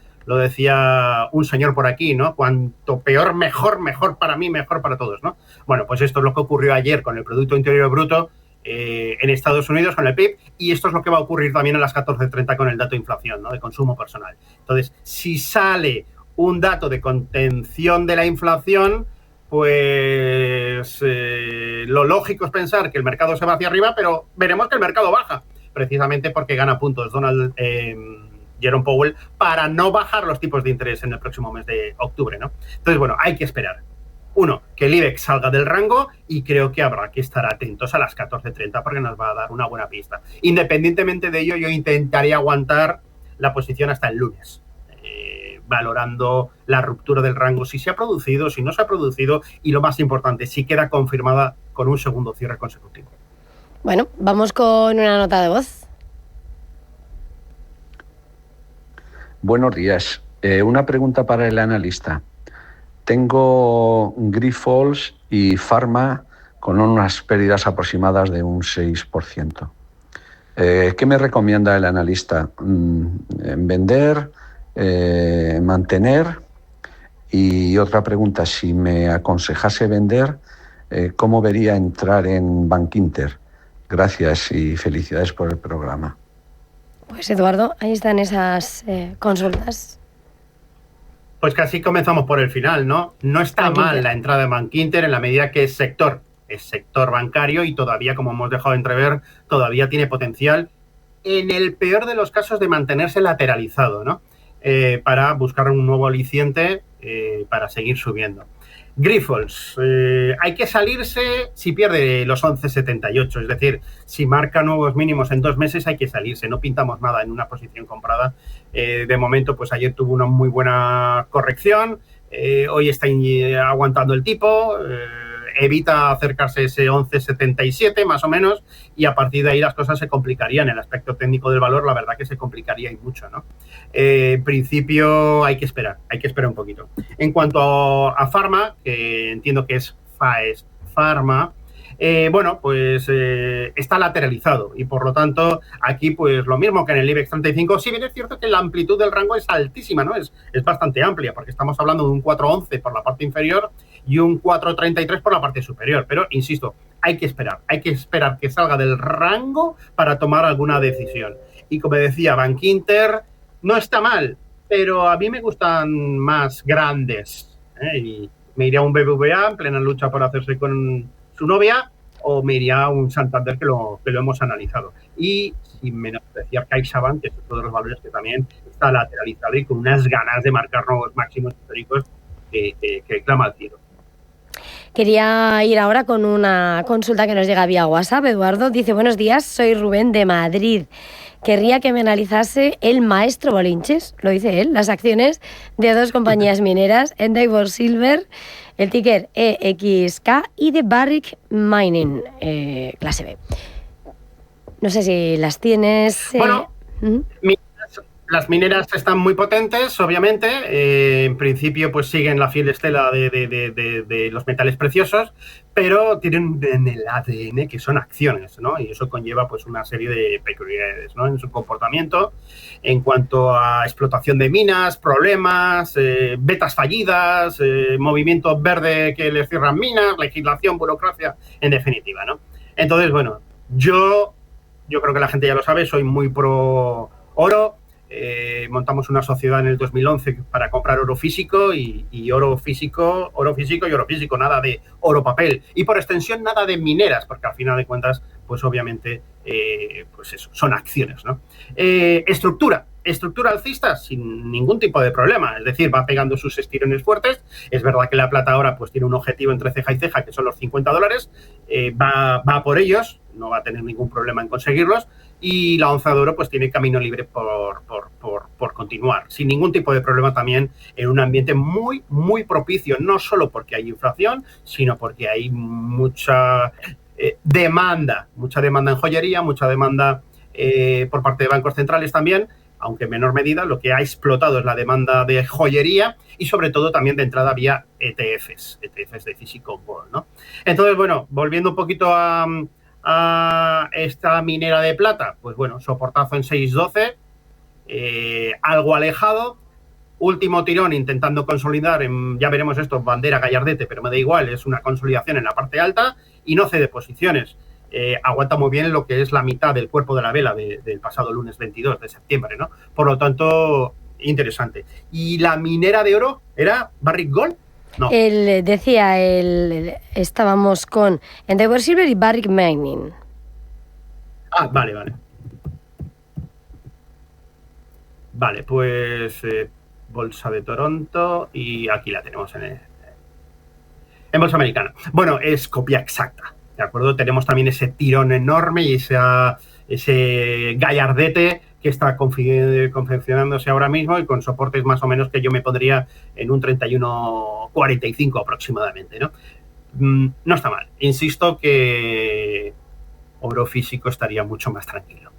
un señor por aquí, ¿no? Cuanto peor, mejor, mejor para mí, mejor para todos, ¿no? Bueno, pues esto es lo que ocurrió ayer con el Producto Interior Bruto en Estados Unidos, con el PIB, y esto es lo que va a ocurrir también a las 14:30 con el dato de inflación, ¿no? De consumo personal. Entonces, si sale un dato de contención de la inflación, pues lo lógico es pensar que el mercado se va hacia arriba, pero veremos que el mercado baja, precisamente porque gana puntos Jerome Powell para no bajar los tipos de interés en el próximo mes de octubre, ¿no? Entonces, bueno, hay que esperar. Uno, que el IBEX salga del rango y creo que habrá que estar atentos a las 14:30 porque nos va a dar una buena pista. Independientemente de ello, yo intentaría aguantar la posición hasta el lunes, valorando la ruptura del rango, si se ha producido, si no se ha producido y, lo más importante, si queda confirmada con un segundo cierre consecutivo. Bueno, vamos con una nota de voz. Buenos días. Una pregunta para el analista. Tengo Grifols y Pharma con unas pérdidas aproximadas de un 6%. ¿Qué me recomienda el analista? ¿Vender? ¿Mantener? Y otra pregunta, si me aconsejase vender, ¿cómo vería entrar en Bankinter? Gracias y felicidades por el programa. Pues Eduardo, ahí están esas consultas. Pues casi comenzamos por el final, ¿no? No está mal la entrada de Bankinter en la medida que es sector bancario y todavía, como hemos dejado entrever, todavía tiene potencial, en el peor de los casos, de mantenerse lateralizado, ¿no? para buscar un nuevo aliciente para seguir subiendo. Grifols, hay que salirse si pierde los 11,78, es decir, si marca nuevos mínimos en 2 meses hay que salirse, no pintamos nada en una posición comprada. De momento, pues ayer tuvo una muy buena corrección, hoy está aguantando el tipo, evita acercarse a ese 11,77 más o menos, y a partir de ahí las cosas se complicarían. El aspecto técnico del valor, la verdad que se complicaría y mucho, ¿no? En principio hay que esperar un poquito. En cuanto a Pharma, que entiendo que es Faes Pharma, bueno, pues está lateralizado y por lo tanto aquí pues lo mismo que en el IBEX 35, si bien es cierto que la amplitud del rango es altísima, ¿no? Es bastante amplia porque estamos hablando de un 4,11 por la parte inferior y un 4,33 por la parte superior, pero insisto, hay que esperar que salga del rango para tomar alguna decisión. Y como decía, Bankinter no está mal, pero a mí me gustan más grandes, y me iría a un BBVA en plena lucha por hacerse con su novia, o me iría a un Santander que lo hemos analizado. Y sin menospreciar CaixaBank, que es otro de los valores que también está lateralizado y con unas ganas de marcar nuevos máximos históricos que clama al cielo. Quería ir ahora con una consulta que nos llega vía WhatsApp. Eduardo dice: buenos días, soy Rubén de Madrid. Querría que me analizase el maestro Bolinches, lo dice él, las acciones de 2 compañías mineras, Endeavour Silver, el ticker EXK, y de Barrick Mining, clase B. No sé si las tienes. Bueno, las mineras están muy potentes, obviamente. En principio, pues siguen la fiel estela de los metales preciosos, pero tienen en el ADN que son acciones, ¿no? Y eso conlleva pues una serie de peculiaridades, ¿no? En su comportamiento, en cuanto a explotación de minas, problemas, vetas fallidas, movimiento verde que les cierran minas, legislación, burocracia, en definitiva, ¿no? Entonces, bueno, yo creo que la gente ya lo sabe, soy muy pro oro. Montamos una sociedad en el 2011 para comprar oro físico y oro físico, nada de oro papel y por extensión nada de mineras, porque al final de cuentas, pues obviamente, pues eso, son acciones, ¿no? Estructura alcista sin ningún tipo de problema, es decir, va pegando sus estirones fuertes. Es verdad que la plata ahora pues tiene un objetivo entre ceja y ceja que son los $50, va por ellos, no va a tener ningún problema en conseguirlos, y la onza de oro pues tiene camino libre por continuar, sin ningún tipo de problema, también en un ambiente muy, muy propicio, no solo porque hay inflación, sino porque hay mucha demanda en joyería, mucha demanda por parte de bancos centrales también, aunque en menor medida. Lo que ha explotado es la demanda de joyería y sobre todo también de entrada vía ETFs de Physical Gold, ¿no? Entonces, bueno, volviendo un poquito a esta minera de plata, pues bueno, soportazo en 6,12, algo alejado, último tirón intentando consolidar, ya veremos esto, bandera gallardete, pero me da igual, es una consolidación en la parte alta y no cede posiciones. Aguanta muy bien lo que es la mitad del cuerpo de la vela del pasado lunes 22 de septiembre, ¿no? Por lo tanto, interesante. ¿Y la minera de oro era Barrick Gold? No. Estábamos con Endeavour Silver y Barrick Mining. Ah, vale. Vale, pues Bolsa de Toronto y aquí la tenemos en Bolsa Americana. Bueno, es copia exacta, ¿de acuerdo? Tenemos también ese tirón enorme y ese gallardete que está confeccionándose ahora mismo y con soportes más o menos que yo me pondría en un 31,45 aproximadamente, ¿no? No está mal. Insisto que oro físico estaría mucho más tranquilo.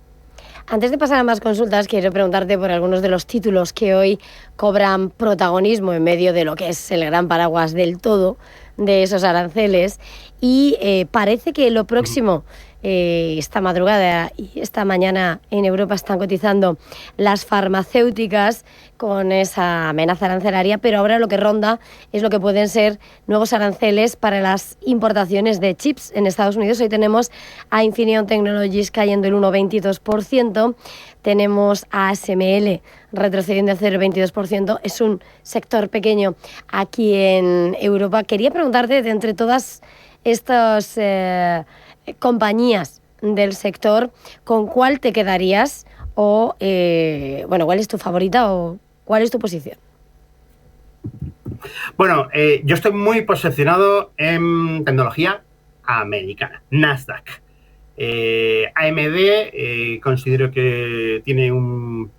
Antes de pasar a más consultas, quiero preguntarte por algunos de los títulos que hoy cobran protagonismo en medio de lo que es el gran paraguas del todo de esos aranceles. Y parece que lo próximo, esta madrugada y esta mañana en Europa están cotizando las farmacéuticas con esa amenaza arancelaria, pero ahora lo que ronda es lo que pueden ser nuevos aranceles para las importaciones de chips en Estados Unidos. Hoy tenemos a Infineon Technologies cayendo el 1,22%, tenemos a ASML retrocediendo el 0,22%, es un sector pequeño aquí en Europa. Quería preguntarte, de entre todas estas compañías del sector, ¿con cuál te quedarías? O, bueno, ¿cuál es tu favorita? O ¿Cuál es tu posición? Bueno, yo estoy muy posicionado en tecnología americana, Nasdaq. AMD considero que tiene un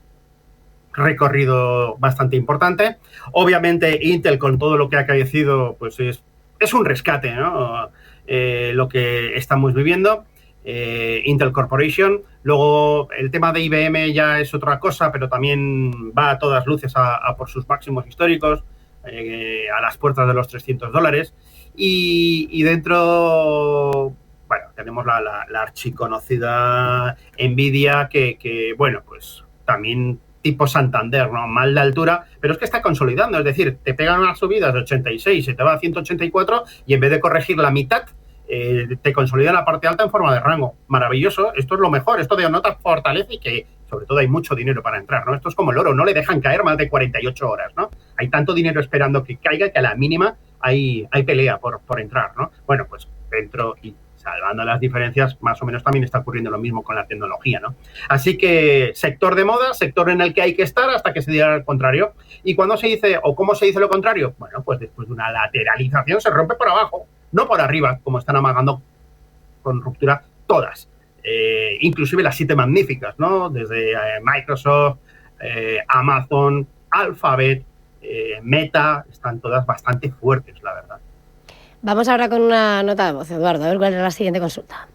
recorrido bastante importante. Obviamente Intel, con todo lo que ha acaecido, pues es un rescate, ¿no? Lo que estamos viviendo. Intel Corporation. Luego el tema de IBM ya es otra cosa, pero también va a todas luces a por sus máximos históricos, a las puertas de los $300. Y dentro, bueno, tenemos la archiconocida Nvidia, que bueno, pues también tipo Santander, ¿no? Mal de altura, pero es que está consolidando, es decir, te pegan unas subidas de 86, se te va a 184 y en vez de corregir la mitad, te consolida la parte alta en forma de rango. Maravilloso, esto es lo mejor, esto de nota fortalece y que sobre todo hay mucho dinero para entrar, ¿no? Esto es como el oro, no le dejan caer más de 48 horas, ¿no? Hay tanto dinero esperando que caiga que a la mínima hay pelea por entrar, ¿no? Bueno, pues dentro y salvando las diferencias, más o menos también está ocurriendo lo mismo con la tecnología, ¿no? Así que sector de moda, sector en el que hay que estar hasta que se diga el contrario. ¿Y cuando se dice o cómo se dice lo contrario? Bueno, pues después de una lateralización se rompe por abajo, no por arriba, como están amagando con ruptura todas. Inclusive las 7 magníficas, ¿no? Desde Microsoft, Amazon, Alphabet, Meta, están todas bastante fuertes, la verdad. Vamos ahora con una nota de voz, Eduardo, a ver cuál es la siguiente consulta.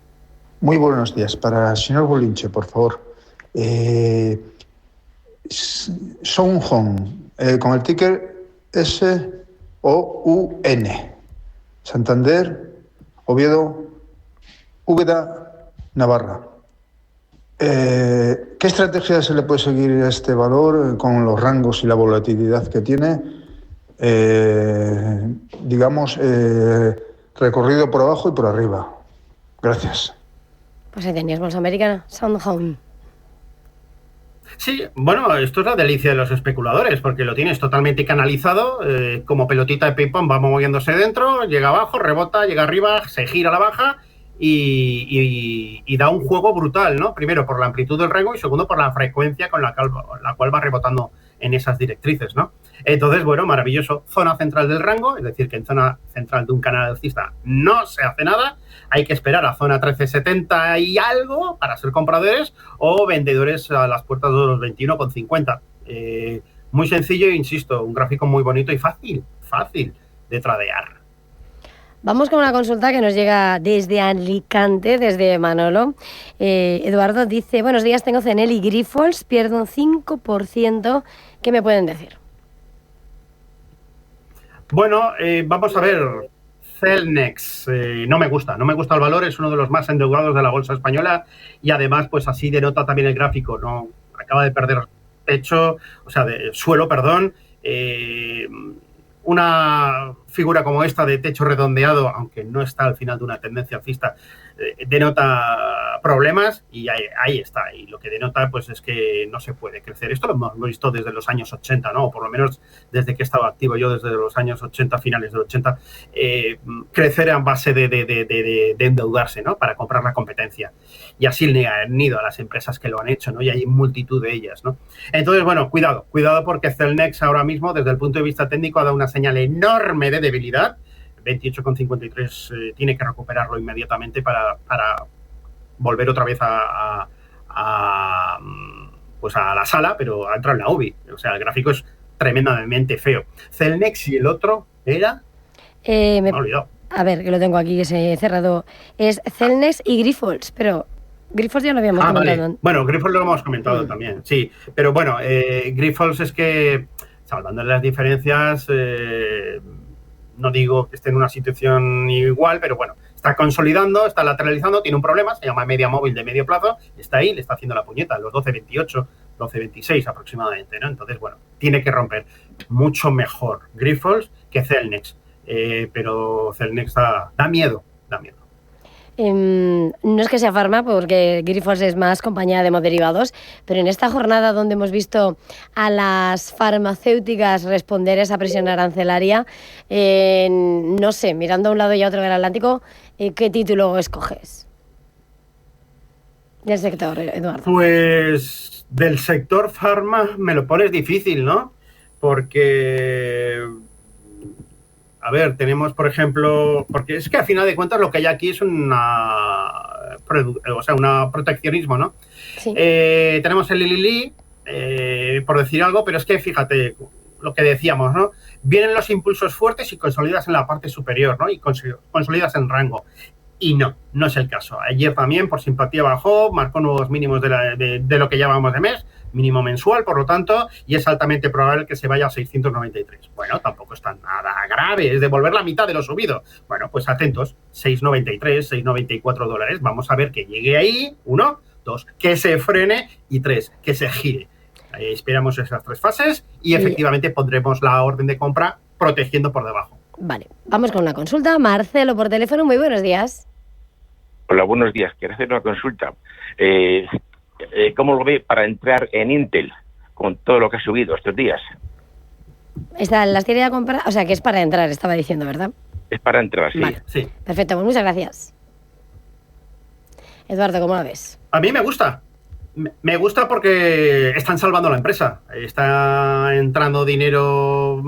Muy buenos días. Para el señor Bolinche, por favor. Sounhon, con el ticker SOUN. Santander, Oviedo, Úbeda, Navarra. ¿Qué estrategia se le puede seguir a este valor con los rangos y la volatilidad que tiene? Digamos, recorrido por abajo y por arriba. Gracias. Pues ahí tenías bolsa americana, Soundhound. Sí, bueno, esto es la delicia de los especuladores, porque lo tienes totalmente canalizado, como pelotita de ping-pong, va moviéndose dentro, llega abajo, rebota, llega arriba, se gira a la baja y da un juego brutal, ¿no? Primero por la amplitud del rango y segundo por la frecuencia con la cual va rebotando en esas directrices, ¿no? Entonces, bueno, maravilloso. Zona central del rango, es decir, que en zona central de un canal alcista no se hace nada. Hay que esperar a zona 1370 y algo para ser compradores o vendedores a las puertas de los 21,50. Muy sencillo e insisto, un gráfico muy bonito y fácil de tradear. Vamos con una consulta que nos llega desde Alicante, desde Manolo. Eduardo dice, buenos días, tengo CNL y Grifols, pierdo un 5%. ¿Qué me pueden decir? Bueno, vamos a ver. Celnex, no me gusta el valor, es uno de los más endeudados de la bolsa española y además, pues así denota también el gráfico, ¿no? Acaba de perder techo, o sea, suelo, perdón. Una figura como esta de techo redondeado, aunque no está al final de una tendencia alcista, denota problemas y ahí está. Y lo que denota pues es que no se puede crecer. Esto lo hemos visto desde los años 80, ¿no? O por lo menos desde que estaba activo yo, desde los años 80, finales del 80, crecer a base de endeudarse, ¿no? Para comprar la competencia. Y así le han ido a las empresas que lo han hecho, ¿no? Y hay multitud de ellas, ¿no? Entonces, bueno, cuidado porque Celnex ahora mismo, desde el punto de vista técnico, ha dado una señal enorme de debilidad. 28,53 tiene que recuperarlo inmediatamente para volver otra vez a la sala, pero ha entrado en la UBI. O sea, el gráfico es tremendamente feo. Celnex y el otro era... me he olvidado. A ver, que lo tengo aquí, que se he cerrado. Es Celnex y Grifols, pero Grifols ya lo habíamos comentado. Vale. Bueno, Grifols lo hemos comentado también, sí. Pero bueno, Grifols es que, salvando las diferencias... no digo que esté en una situación igual, pero bueno, está consolidando, está lateralizando, tiene un problema, se llama media móvil de medio plazo, está ahí, le está haciendo la puñeta, los 12.28, 12.26 aproximadamente, ¿no? Entonces, bueno, tiene que romper. Mucho mejor Grifols que Celnex, pero Celnex da miedo. No es que sea farma, porque Grifols es más compañía de hemoderivados, pero en esta jornada donde hemos visto a las farmacéuticas responder a esa presión arancelaria, no sé, mirando a un lado y a otro del Atlántico, ¿qué título escoges del sector, Eduardo? Pues del sector farma me lo pones difícil, ¿no? porque, a ver, tenemos, por ejemplo, porque es que al final de cuentas lo que hay aquí es un proteccionismo, ¿no? Sí. Tenemos el Lili, por decir algo, pero es que fíjate lo que decíamos, ¿no? Vienen los impulsos fuertes y consolidas en la parte superior, ¿no? Y consolidas en rango. Y no es el caso. Ayer también, por simpatía, bajó, marcó nuevos mínimos de lo que llamamos de mes, mínimo mensual, por lo tanto, y es altamente probable que se vaya a 693. Bueno, tampoco está nada grave, es devolver la mitad de lo subido. Bueno, pues atentos, 693, 694 dólares. Vamos a ver que llegue ahí, 1, 2, que se frene y 3, que se gire. Esperamos esas 3 fases y efectivamente pondremos la orden de compra protegiendo por debajo. Vale, vamos con una consulta. Marcelo, por teléfono, muy buenos días. Hola, buenos días. Quiero hacer una consulta. ¿Cómo lo ve para entrar en Intel con todo lo que ha subido estos días? ¿Las tiene ya compradas? O sea, que es para entrar, estaba diciendo, ¿verdad? Es para entrar, sí. Vale. Sí. Perfecto, pues muchas gracias. Eduardo, ¿cómo lo ves? A mí me gusta. Me gusta porque están salvando la empresa. Está entrando dinero,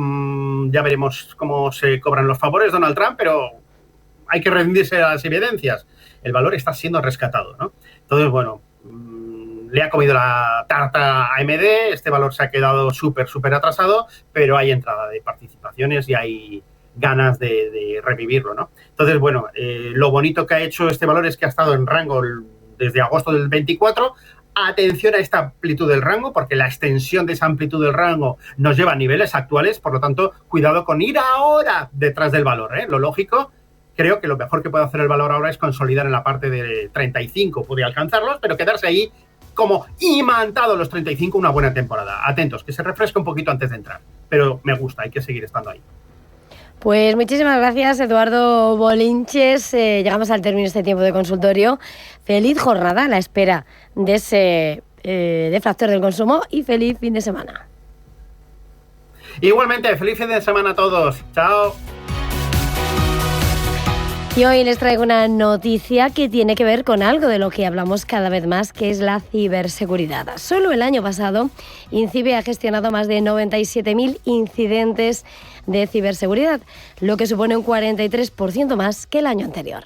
ya veremos cómo se cobran los favores Donald Trump, pero hay que rendirse a las evidencias. El valor está siendo rescatado, ¿no? Entonces, bueno, le ha comido la tarta a AMD, este valor se ha quedado súper atrasado, pero hay entrada de participaciones y hay ganas de revivirlo, ¿no? Entonces, bueno, lo bonito que ha hecho este valor es que ha estado en rango desde agosto del 24. Atención a esta amplitud del rango, porque la extensión de esa amplitud del rango nos lleva a niveles actuales, por lo tanto, cuidado con ir ahora detrás del valor, ¿eh? Lo lógico, creo que lo mejor que puede hacer el valor ahora es consolidar en la parte de 35, puede alcanzarlos, pero quedarse ahí como imantado los 35 una buena temporada. Atentos, que se refresque un poquito antes de entrar, pero me gusta, hay que seguir estando ahí. Pues muchísimas gracias, Eduardo Bolinches. Llegamos al término de este tiempo de consultorio. Feliz jornada a la espera de ese deflactor del consumo y feliz fin de semana. Igualmente, feliz fin de semana a todos. Chao. Y hoy les traigo una noticia que tiene que ver con algo de lo que hablamos cada vez más, que es la ciberseguridad. Solo el año pasado, INCIBE ha gestionado más de 97.000 incidentes de ciberseguridad, lo que supone un 43% más que el año anterior.